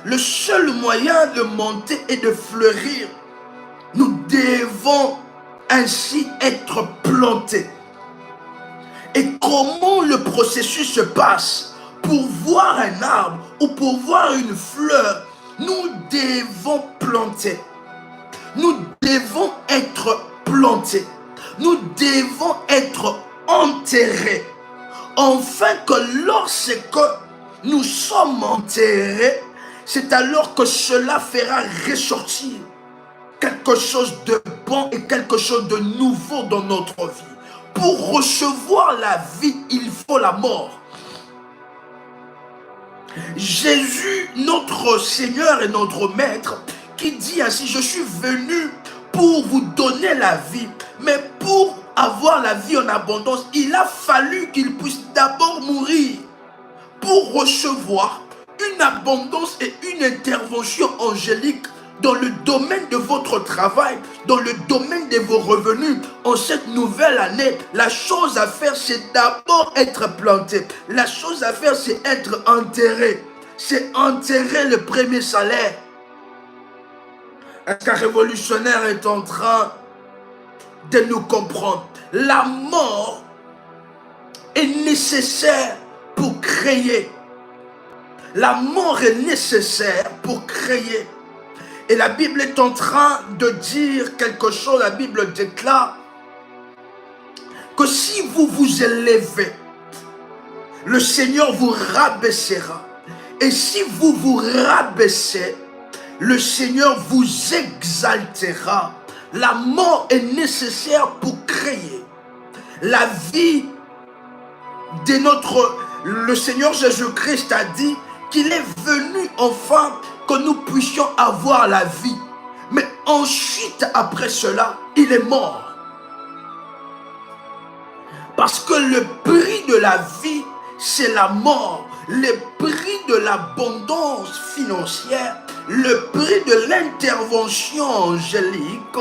Le seul moyen de monter et de fleurir, nous devons ainsi être plantés. Et comment le processus se passe? Pour voir un arbre ou pour voir une fleur, nous devons planter. Nous devons être plantés. Nous devons être enterrés. Enfin que lorsque nous sommes enterrés, c'est alors que cela fera ressortir quelque chose de bon et quelque chose de nouveau dans notre vie. Pour recevoir la vie, il faut la mort. Jésus, notre Seigneur et notre Maître, qui dit ainsi: je suis venu pour vous donner la vie, mais pour avoir la vie en abondance, il a fallu qu'il puisse d'abord mourir pour recevoir une abondance et une intervention angélique dans le domaine de votre travail, dans le domaine de vos revenus. En cette nouvelle année, la chose à faire, c'est d'abord être planté. La chose à faire, c'est être enterré. C'est enterrer le premier salaire. Est-ce qu'un révolutionnaire est en train de nous comprendre? La mort est nécessaire pour créer. La mort est nécessaire pour créer. Et la Bible est en train de dire quelque chose. La Bible déclare que si vous vous élevez, le Seigneur vous rabaissera. Et si vous vous rabaissez, le Seigneur vous exaltera. La mort est nécessaire pour créer. La vie de le Seigneur Jésus-Christ a dit qu'il est venu enfin que nous puissions avoir la vie. Mais ensuite, après cela, il est mort. Parce que le prix de la vie, c'est la mort. Le prix de l'abondance financière, le prix de l'intervention angélique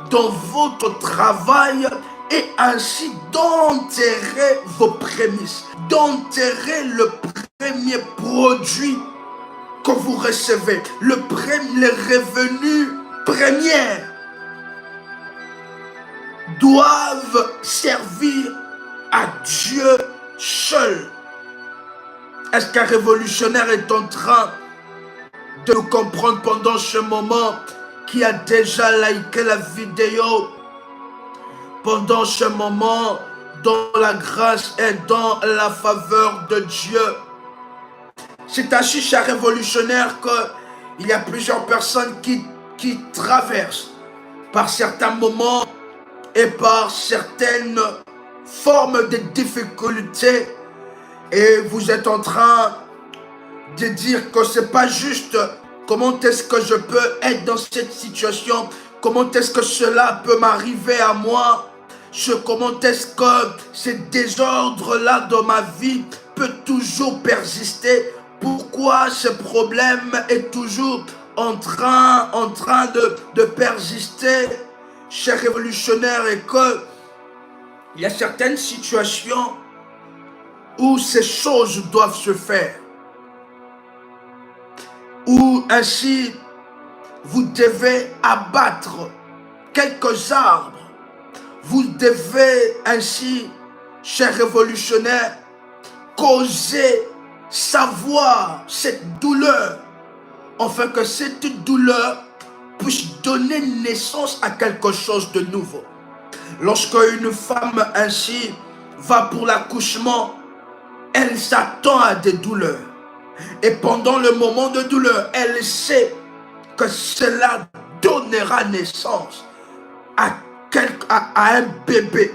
dans votre travail et ainsi d'enterrer vos prémices, d'enterrer le premier produit que vous recevez, les revenus premiers doivent servir à Dieu seul. Est-ce qu'un révolutionnaire est en train de nous comprendre pendant ce moment, qui a déjà liké la vidéo, pendant ce moment, dans la grâce et dans la faveur de Dieu? C'est ainsi, cher révolutionnaire, qu'il y a plusieurs personnes qui traversent par certains moments et par certaines formes de difficultés, et vous êtes en train de dire que c'est pas juste. Comment est-ce que je peux être dans cette situation? Comment est-ce que cela peut m'arriver à moi? Comment est-ce que ce désordre-là dans ma vie peut toujours persister? Pourquoi ce problème est toujours en train de persister, cher révolutionnaire, et que il y a certaines situations où ces choses doivent se faire, où ainsi vous devez abattre quelques arbres, vous devez ainsi, cher révolutionnaire, causer, savoir cette douleur, afin que cette douleur puisse donner naissance à quelque chose de nouveau. Lorsque une femme ainsi va pour l'accouchement, elle s'attend à des douleurs. Et pendant le moment de douleur, elle sait que cela donnera naissance à un bébé.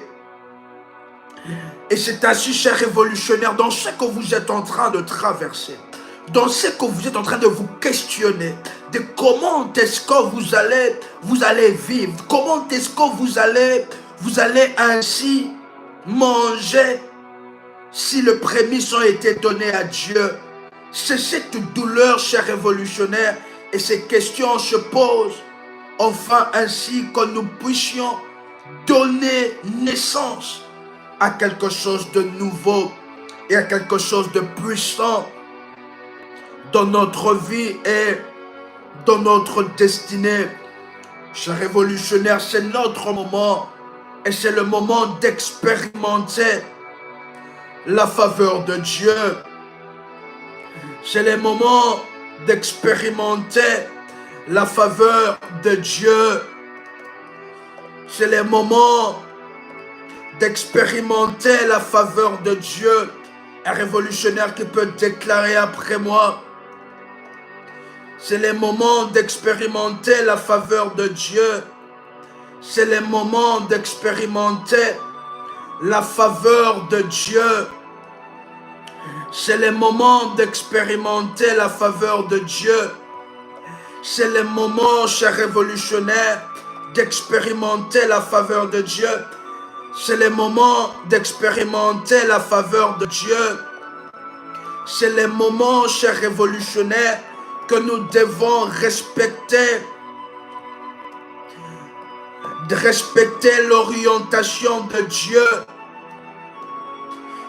Et c'est ainsi, cher révolutionnaire, dans ce que vous êtes en train de traverser, dans ce que vous êtes en train de vous questionner, de comment est-ce que vous allez vivre, comment est-ce que vous allez ainsi manger si les prémices ont été données à Dieu. C'est cette douleur, cher révolutionnaire, et ces questions se posent, enfin ainsi que nous puissions donner naissance à quelque chose de nouveau et à quelque chose de puissant dans notre vie et dans notre destinée. Cher révolutionnaire, c'est notre moment, et c'est le moment d'expérimenter la faveur de Dieu. C'est le moment d'expérimenter la faveur de Dieu. C'est le moment d'expérimenter la faveur de Dieu. Un révolutionnaire qui peut déclarer après moi: c'est le moment d'expérimenter la faveur de Dieu. C'est le moment d'expérimenter la faveur de Dieu. C'est le moment d'expérimenter la faveur de Dieu. C'est le moment, cher révolutionnaire, d'expérimenter la faveur de Dieu. C'est le moment d'expérimenter la faveur de Dieu. C'est le moment, cher révolutionnaire, que nous devons respecter l'orientation de Dieu.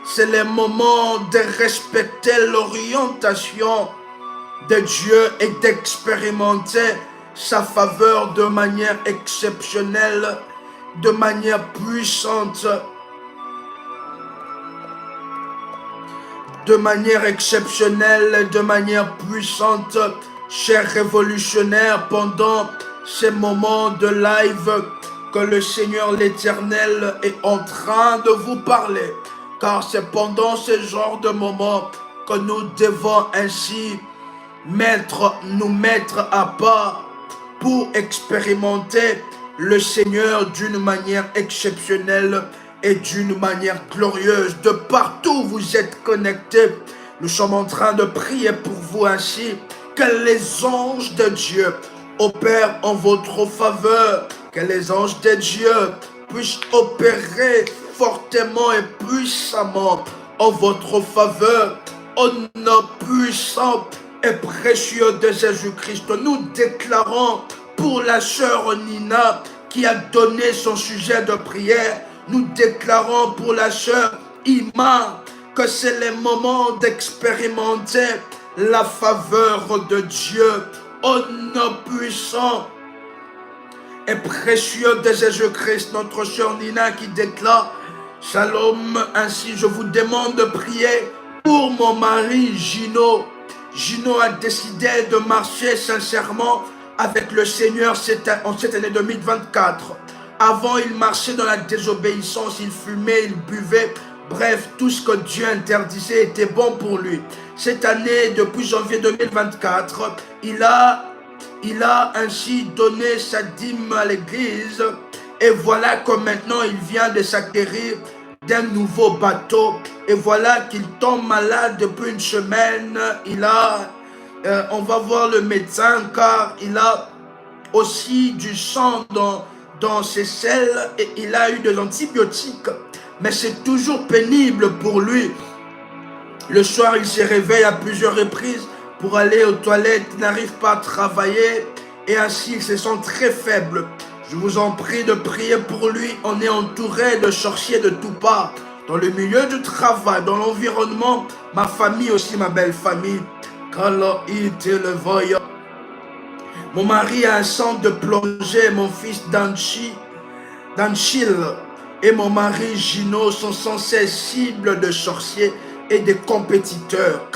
C'est le moment de respecter l'orientation de Dieu et d'expérimenter sa faveur de manière exceptionnelle, de manière puissante. De manière exceptionnelle, de manière puissante, chers révolutionnaires, pendant ces moments de live que le Seigneur l'Éternel est en train de vous parler. Car c'est pendant ce genre de moments que nous devons ainsi nous mettre à part pour expérimenter le Seigneur d'une manière exceptionnelle et d'une manière glorieuse. De partout où vous êtes connectés, nous sommes en train de prier pour vous ainsi que les anges de Dieu opèrent en votre faveur, que les anges de Dieu puissent opérer fortement et puissamment en votre faveur, au nom puissant et précieux de Jésus-Christ. Nous déclarons pour la sœur Nina qui a donné son sujet de prière, nous déclarons pour la sœur Ima que c'est le moment d'expérimenter la faveur de Dieu. Au nom puissant et précieux de Jésus-Christ, notre sœur Nina qui déclare Shalom, ainsi je vous demande de prier pour mon mari Gino. Gino a décidé de marcher sincèrement avec le Seigneur en cette année 2024. Avant, il marchait dans la désobéissance, il fumait, il buvait. Bref, tout ce que Dieu interdisait était bon pour lui. Cette année, depuis janvier 2024, il a ainsi donné sa dîme à l'église. Et voilà que maintenant, il vient de s'acquérir d'un nouveau bateau. Et voilà qu'il tombe malade depuis une semaine. On va voir le médecin car il a aussi du sang dans ses selles et il a eu de l'antibiotique. Mais c'est toujours pénible pour lui. Le soir, il se réveille à plusieurs reprises pour aller aux toilettes, il n'arrive pas à travailler et ainsi il se sent très faible. Je vous en prie de prier pour lui. On est entouré de sorciers de tout part. Dans le milieu du travail, dans l'environnement, ma famille aussi, ma belle famille. Mon mari a un centre de plongée, mon fils Danchil et mon mari Gino sont sans cesse cibles de sorciers et de compétiteurs.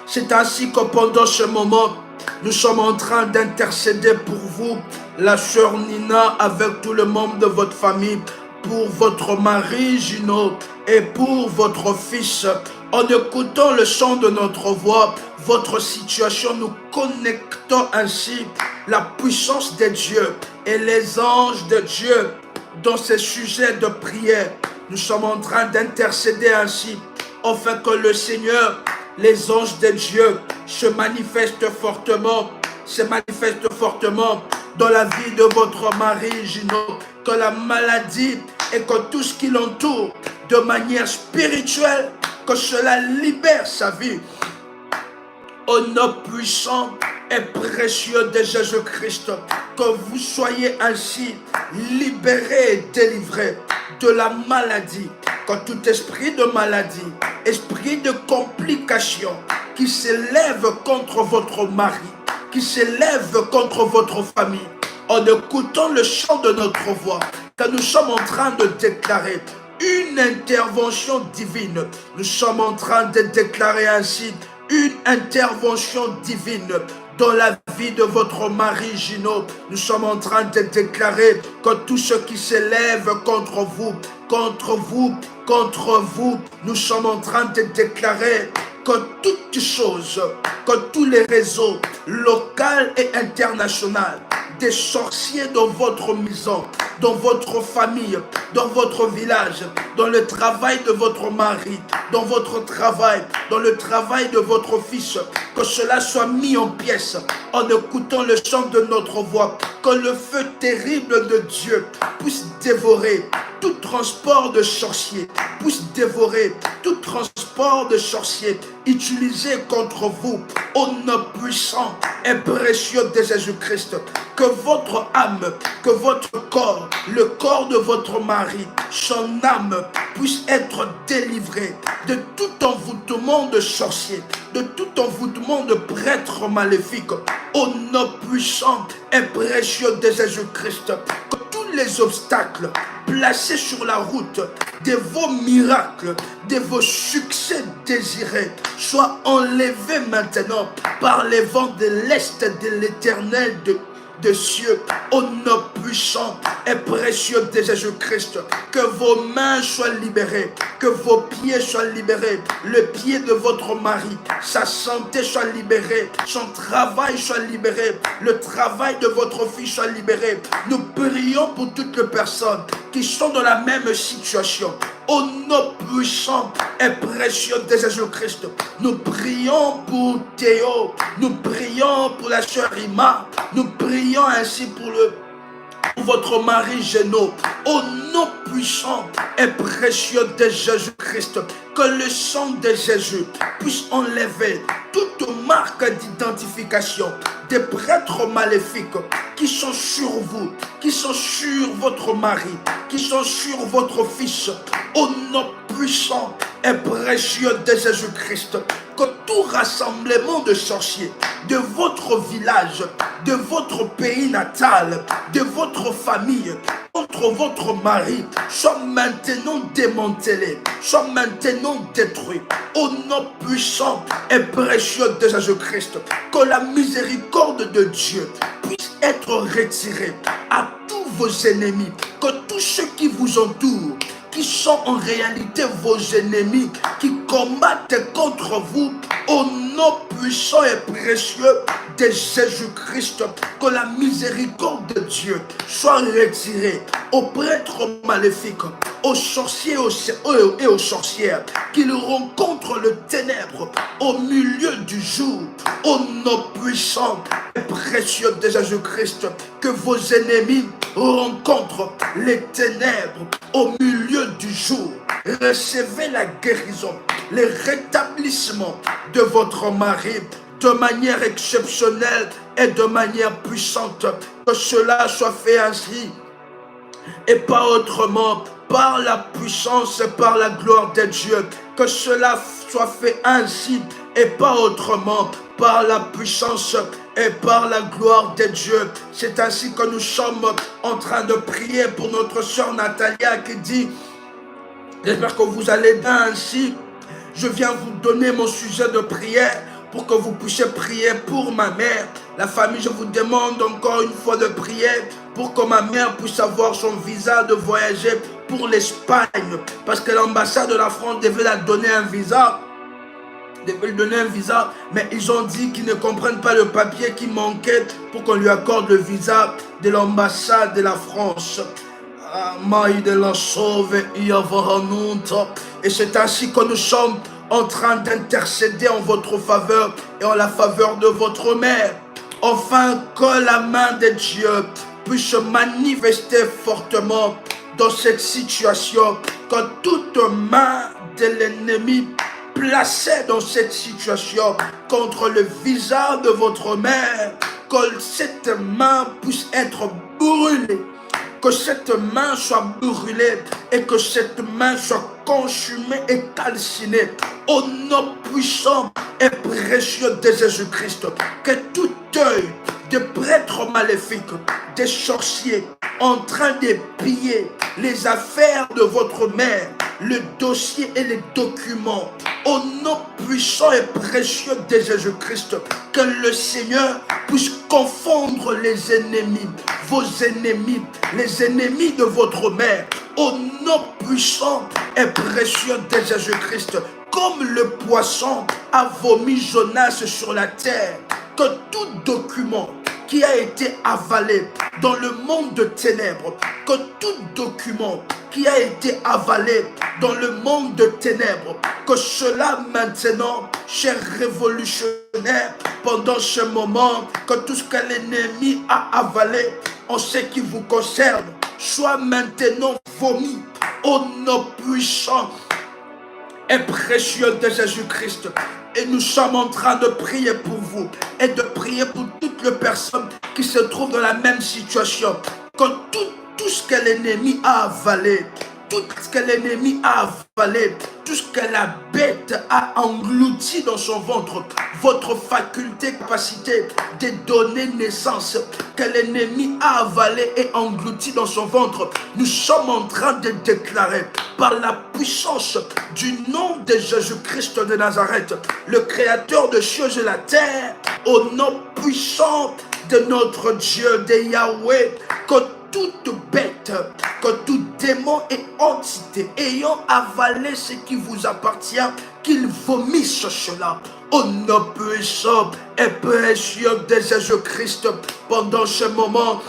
C'est ainsi que pendant ce moment, nous sommes en train d'intercéder pour vous, la sœur Nina, avec tout le monde de votre famille, pour votre mari Gino et pour votre fils. En écoutant le son de notre voix, votre situation, nous connectons ainsi la puissance de Dieu et les anges de Dieu dans ces sujets de prière. Nous sommes en train d'intercéder ainsi, afin que le Seigneur, les anges de Dieu, se manifestent fortement dans la vie de votre mari Gino, que la maladie et que tout ce qui l'entoure de manière spirituelle, que cela libère sa vie. Au nom puissant et précieux de Jésus-Christ, que vous soyez ainsi libérés et délivrés de la maladie, que tout esprit de maladie, esprit de complication qui s'élève contre votre mari, qui s'élève contre votre famille, en écoutant le chant de notre voix, que nous sommes en train de déclarer une intervention divine. Nous sommes en train de déclarer ainsi une intervention divine dans la vie de votre mari Gino. Nous sommes en train de déclarer que tout ce qui s'élève contre vous, nous sommes en train de déclarer que toutes choses, que tous les réseaux locaux et internationaux, des sorciers dans votre maison, dans votre famille, dans votre village, dans le travail de votre mari, dans votre travail, dans le travail de votre fils, que cela soit mis en pièces en écoutant le chant de notre voix, que le feu terrible de Dieu puisse dévorer tout transport de sorciers, puisse dévorer tout transport de sorciers utilisé contre vous au nom puissant et précieux de Jésus-Christ. Que votre âme, que votre corps, le corps de votre mari, son âme puisse être délivré de tout envoûtement de sorciers, de tout envoûtement de prêtres maléfiques au nom puissant et précieux de Jésus-Christ. Que tous les obstacles placés sur la route de vos miracles, de vos succès désirés, soient enlevés maintenant par les vents de l'Est de l'Éternel de cieux, au nom puissant et précieux de Jésus-Christ. Que vos mains soient libérées, que vos pieds soient libérés, le pied de votre mari, sa santé soit libérée, son travail soit libéré, le travail de votre fils soit libéré. Nous prions pour toutes les personnes qui sont dans la même situation. Au nom puissant et précieux de Jésus-Christ, nous prions pour Théo, nous prions pour la sœur Ima, nous prions ainsi pour votre mari Géno, au nom puissant et précieux de Jésus-Christ, que le sang de Jésus puisse enlever toute marque d'identification des prêtres maléfiques qui sont sur vous, qui sont sur votre mari, qui sont sur votre fils, au nom puissant et précieux de Jésus-Christ. Que tout rassemblement de sorciers de votre village, de votre pays natal, de votre famille, contre votre mari, soit maintenant démantelé, soit maintenant détruit. Au nom puissant et précieux de Jésus-Christ, que la miséricorde de Dieu puisse être retirée à tous vos ennemis, que tous ceux qui vous entourent, qui sont en réalité vos ennemis, qui combattent contre vous, au nom puissant et précieux de Jésus-Christ, que la miséricorde de Dieu soit retirée aux prêtres maléfiques, aux sorciers et aux sorcières, qu'ils rencontrent le ténèbre au milieu du jour, au nom puissant et précieux de Jésus-Christ, que vos ennemis rencontrent les ténèbres au milieu du jour. Recevez la guérison, le rétablissement de votre mari de manière exceptionnelle et de manière puissante. Que cela soit fait ainsi et pas autrement, par la puissance et par la gloire de Dieu. Que cela soit fait ainsi et pas autrement, par la puissance et par la gloire de Dieu. C'est ainsi que nous sommes en train de prier pour notre sœur Natalia qui dit: j'espère que vous allez bien ainsi. Je viens vous donner mon sujet de prière pour que vous puissiez prier pour ma mère. La famille, je vous demande encore une fois de prier pour que ma mère puisse avoir son visa de voyager pour l'Espagne. Parce que l'ambassade de la France devait la donner un visa. Devait lui donner un visa, mais ils ont dit qu'ils ne comprennent pas le papier qui manquait pour qu'on lui accorde le visa de l'ambassade de la France. Et c'est ainsi que nous sommes en train d'intercéder en votre faveur et en la faveur de votre mère, afin que la main de Dieu puisse se manifester fortement dans cette situation, que toute main de l'ennemi placée dans cette situation contre le visage de votre mère, que cette main puisse être brûlée, que cette main soit brûlée et que cette main soit consumée et calcinée au nom puissant et précieux de Jésus-Christ. Que tout œil de prêtres maléfiques, des sorciers en train de piller les affaires de votre mère, le dossier et les documents, au nom puissant et précieux de Jésus-Christ, que le Seigneur puisse confondre les ennemis, vos ennemis, les ennemis de votre mère, au nom puissant et précieux de Jésus-Christ. Comme le poisson a vomi Jonas sur la terre, que tout document qui a été avalé dans le monde de ténèbres, que tout document qui a été avalé dans le monde de ténèbres, que cela maintenant, chers révolutionnaires, pendant ce moment, que tout ce que l'ennemi a avalé en ce qui vous concerne, soit maintenant vomi au nom puissant et précieux de Jésus-Christ. Et nous sommes en train de prier pour vous et de prier pour toutes les personnes qui se trouvent dans la même situation. Que tout ce que l'ennemi a avalé, tout ce que l'ennemi a avalé, tout ce que la bête a englouti dans son ventre, votre faculté, capacité de donner naissance, que l'ennemi a avalé et englouti dans son ventre, nous sommes en train de déclarer par la puissance du nom de Jésus-Christ de Nazareth, le créateur de cieux et la terre, au nom puissant de notre Dieu, de Yahweh, que toute bête, que tout démon et entité ayant avalé ce qui vous appartient, qu'il vomisse cela au nom puissant et précieux de Jésus-Christ. Pendant ce moment,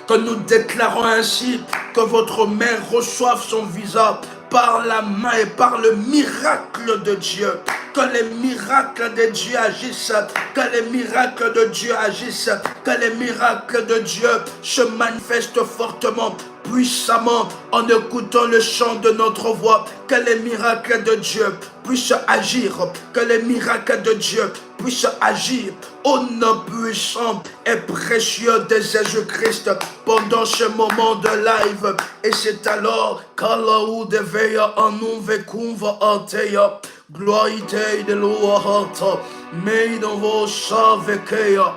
que nous déclarons ainsi que votre mère reçoive son visa par la main et par le miracle de Dieu. Que que les miracles de Dieu agissent, que les miracles de Dieu agissent, que les miracles de Dieu se manifestent fortement, puissamment, en écoutant le chant de notre voix, que les miracles de Dieu puissent agir, que les miracles de Dieu puissent agir au nom puissant et précieux de Jésus-Christ pendant ce moment de live. Et c'est alors qu'Allah devait en nous vécunva anteya, gloire de l'ouahata, mais dans vos savekeya.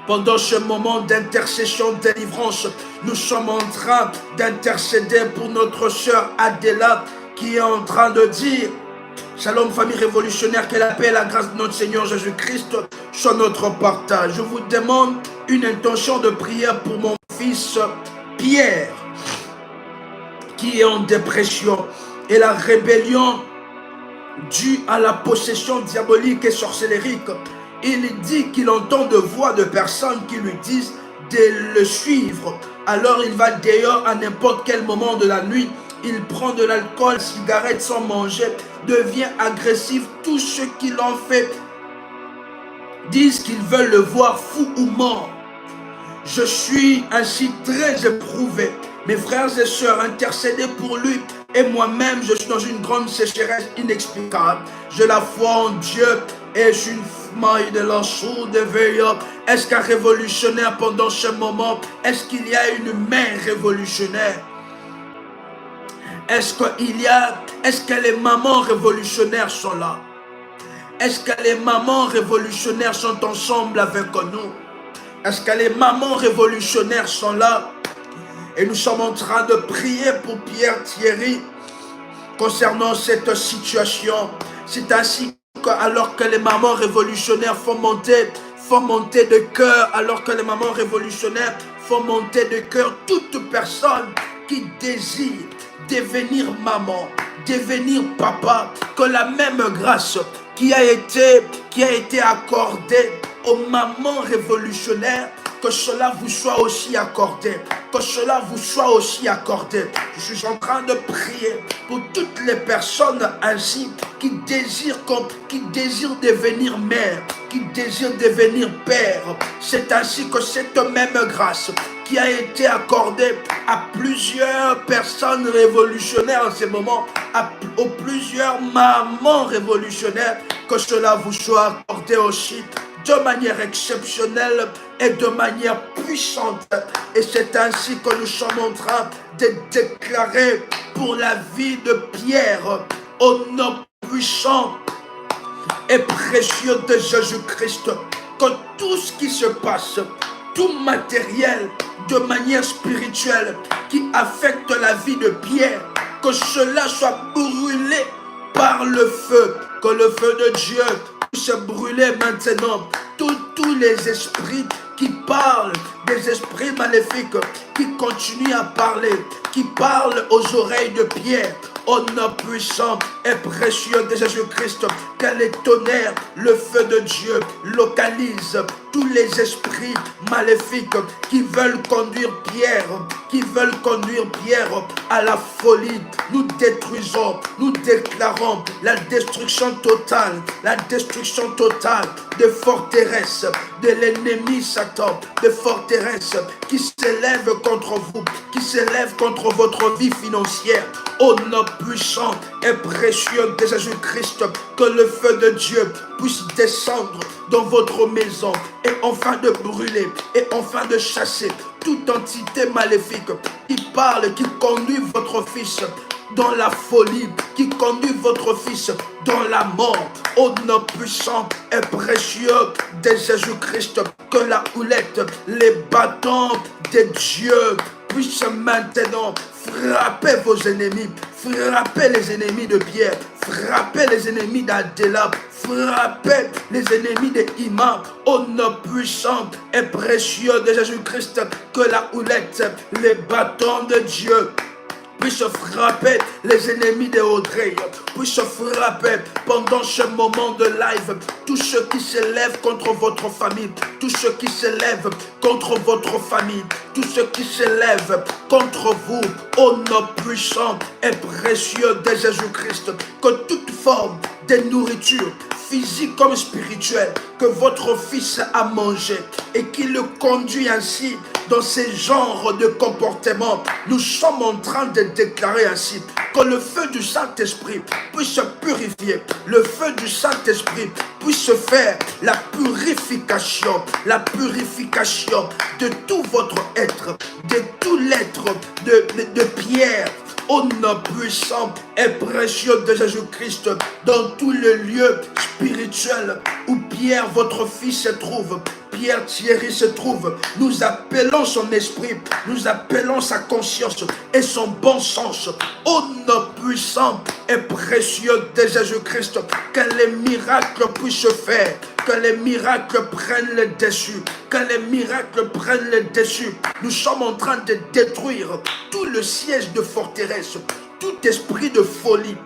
Pendant ce moment d'intercession, de délivrance, nous sommes en train d'intercéder pour notre sœur Adela qui est en train de dire: Shalom famille révolutionnaire, que la paix et la grâce de notre Seigneur Jésus-Christ soit notre partage. Je vous demande une intention de prière pour mon fils Pierre qui est en dépression et la rébellion due à la possession diabolique et sorcellérique. Il dit qu'il entend de voix de personnes qui lui disent de le suivre. Alors il va dehors à n'importe quel moment de la nuit. Il prend de l'alcool, cigarette sans manger, devient agressif. Tous ceux qui l'ont fait disent qu'ils veulent le voir fou ou mort. Je suis ainsi très éprouvé. Mes frères et sœurs, intercédez pour lui. Et moi-même, je suis dans une grande sécheresse inexplicable. J'ai la foi en Dieu et je suis une maille de la sourde de veille. Est-ce qu'un révolutionnaire pendant ce moment, est-ce qu'il y a une main révolutionnaire? Est-ce que les mamans révolutionnaires sont là? Est-ce que les mamans révolutionnaires sont ensemble avec nous? Est-ce que les mamans révolutionnaires sont là? Et nous sommes en train de prier pour Pierre Thierry concernant cette situation. C'est ainsi que, alors que les mamans révolutionnaires font monter de cœur, alors que les mamans révolutionnaires font monter de cœur toute personne qui désire devenir maman, devenir papa, que la même grâce qui a été accordée aux mamans révolutionnaires, que cela vous soit aussi accordé, que cela vous soit aussi accordé. Je suis en train de prier pour toutes les personnes ainsi qui désirent devenir mère, qui désirent devenir père. C'est ainsi que cette même grâce qui a été accordée à plusieurs personnes révolutionnaires en ce moment, aux plusieurs mamans révolutionnaires, que cela vous soit accordé aussi de manière exceptionnelle et de manière puissante. Et c'est ainsi que nous sommes en train de déclarer pour la vie de Pierre, au nom puissant et précieux de Jésus-Christ, que tout ce qui se passe, tout matériel de manière spirituelle qui affecte la vie de Pierre, que cela soit brûlé par le feu, que le feu de Dieu puisse brûler maintenant tous les esprits qui parlent, des esprits maléfiques qui continuent à parler, qui parlent aux oreilles de Pierre. Au nom puissant et précieux de Jésus-Christ, que les tonnerres, le feu de Dieu localise tous les esprits maléfiques qui veulent conduire Pierre, à la folie. Nous détruisons, nous déclarons la destruction totale des forteresses de l'ennemi Satan, des forteresses qui s'élèvent contre vous, qui s'élèvent contre votre vie financière. Au nom puissant et précieux de Jésus-Christ, que le feu de Dieu puisse descendre dans votre maison et enfin de brûler et enfin de chasser toute entité maléfique qui parle, qui conduit votre fils dans la folie, qui conduit votre fils dans la mort. Au nom puissant et précieux de Jésus-Christ, que la houlette, les bâtons de Dieu puissent maintenant frapper vos ennemis, frapper les ennemis de Pierre, frapper les ennemis d'Adela, frapper les ennemis de Ima. Au nom puissant et précieux de Jésus-Christ, que la houlette, les bâtons de Dieu puisse frapper les ennemis de Audrey, puisse frapper pendant ce moment de live tous ceux qui s'élèvent contre votre famille, tous ceux qui s'élèvent contre votre famille, tous ceux qui s'élèvent contre vous, au nom puissant et précieux de Jésus-Christ, que toute forme des nourritures physiques comme spirituelles que votre fils a mangé et qui le conduit ainsi dans ces genres de comportements. Nous sommes en train de déclarer ainsi que le feu du Saint-Esprit puisse purifier, le feu du Saint-Esprit puisse faire la purification de tout votre être, de tout l'être de Pierre, au nom puissant et précieux de Jésus-Christ, dans tout le lieu spirituel où Pierre, votre fils, se trouve. Pierre Thierry se trouve. Nous appelons son esprit, nous appelons sa conscience et son bon sens au nom puissant et précieux de Jésus-Christ. Que les miracles puissent se faire, que les miracles prennent le dessus, que les miracles prennent le dessus. Nous sommes en train de détruire tout le siège de forteresse, tout esprit de folie,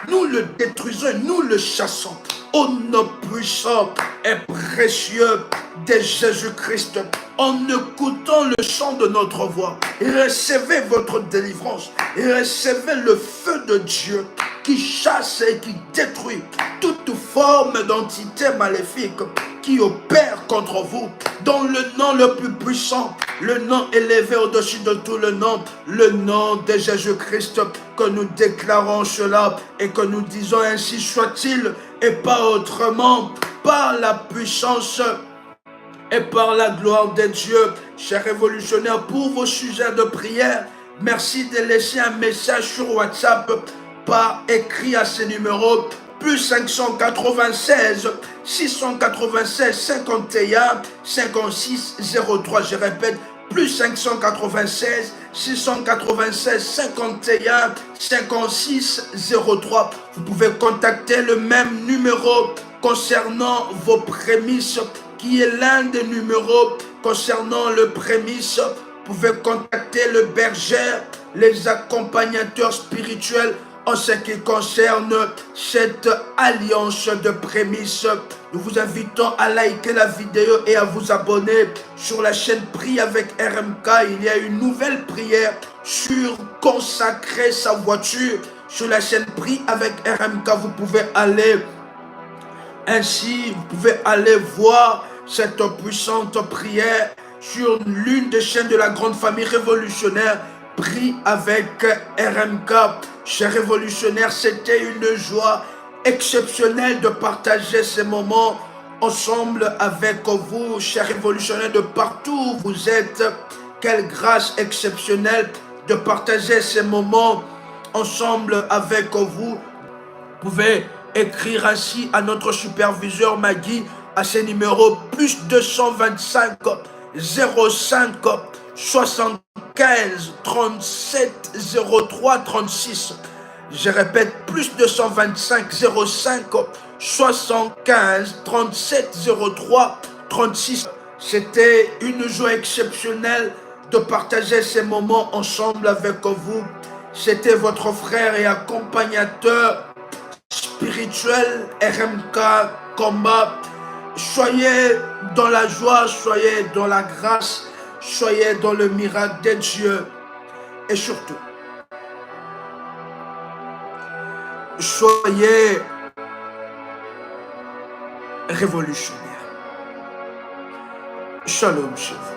nous le détruisons, nous le chassons. Au nom puissant et précieux de Jésus-Christ, en écoutant le chant de notre voix, recevez votre délivrance, recevez le feu de Dieu qui chasse et qui détruit toute forme d'entité maléfique qui opère contre vous, dans le nom le plus puissant, le nom élevé au-dessus de tout le nom de Jésus-Christ, que nous déclarons cela et que nous disons ainsi soit-il et pas autrement, par la puissance et par la gloire de Dieu. Chers révolutionnaires, pour vos sujets de prière, merci de laisser un message sur WhatsApp par écrit à ce numéro plus 596 696 51 56 03. Je répète, plus 596 696 51 56 03. Vous pouvez contacter le même numéro concernant vos prémices, qui est l'un des numéros concernant le prémisse. Vous pouvez contacter le berger, les accompagnateurs spirituels en ce qui concerne cette alliance de prémices. Nous vous invitons à liker la vidéo et à vous abonner sur la chaîne Prie avec RMK. Il y a une nouvelle prière sur consacrer sa voiture. Sur la chaîne Prie avec RMK, vous pouvez aller ainsi, vous pouvez aller voir cette puissante prière sur l'une des chaînes de la grande famille révolutionnaire. Prie avec RMK. Chers révolutionnaires, c'était une joie exceptionnelle de partager ces moments ensemble avec vous, chers révolutionnaires de partout où vous êtes. Quelle grâce exceptionnelle de partager ces moments ensemble avec vous. Vous pouvez écrire ainsi à notre superviseur Magui à ce numéro plus 225 05 75 37 03 36. Je répète, plus 225 05 75 37 03 36. C'était une joie exceptionnelle de partager ces moments ensemble avec vous. C'était votre frère et accompagnateur spirituel RMK Combat. Soyez dans la joie, soyez dans la grâce, soyez dans le miracle de Dieu. Et surtout, soyez révolutionnaires. Shalom chez vous.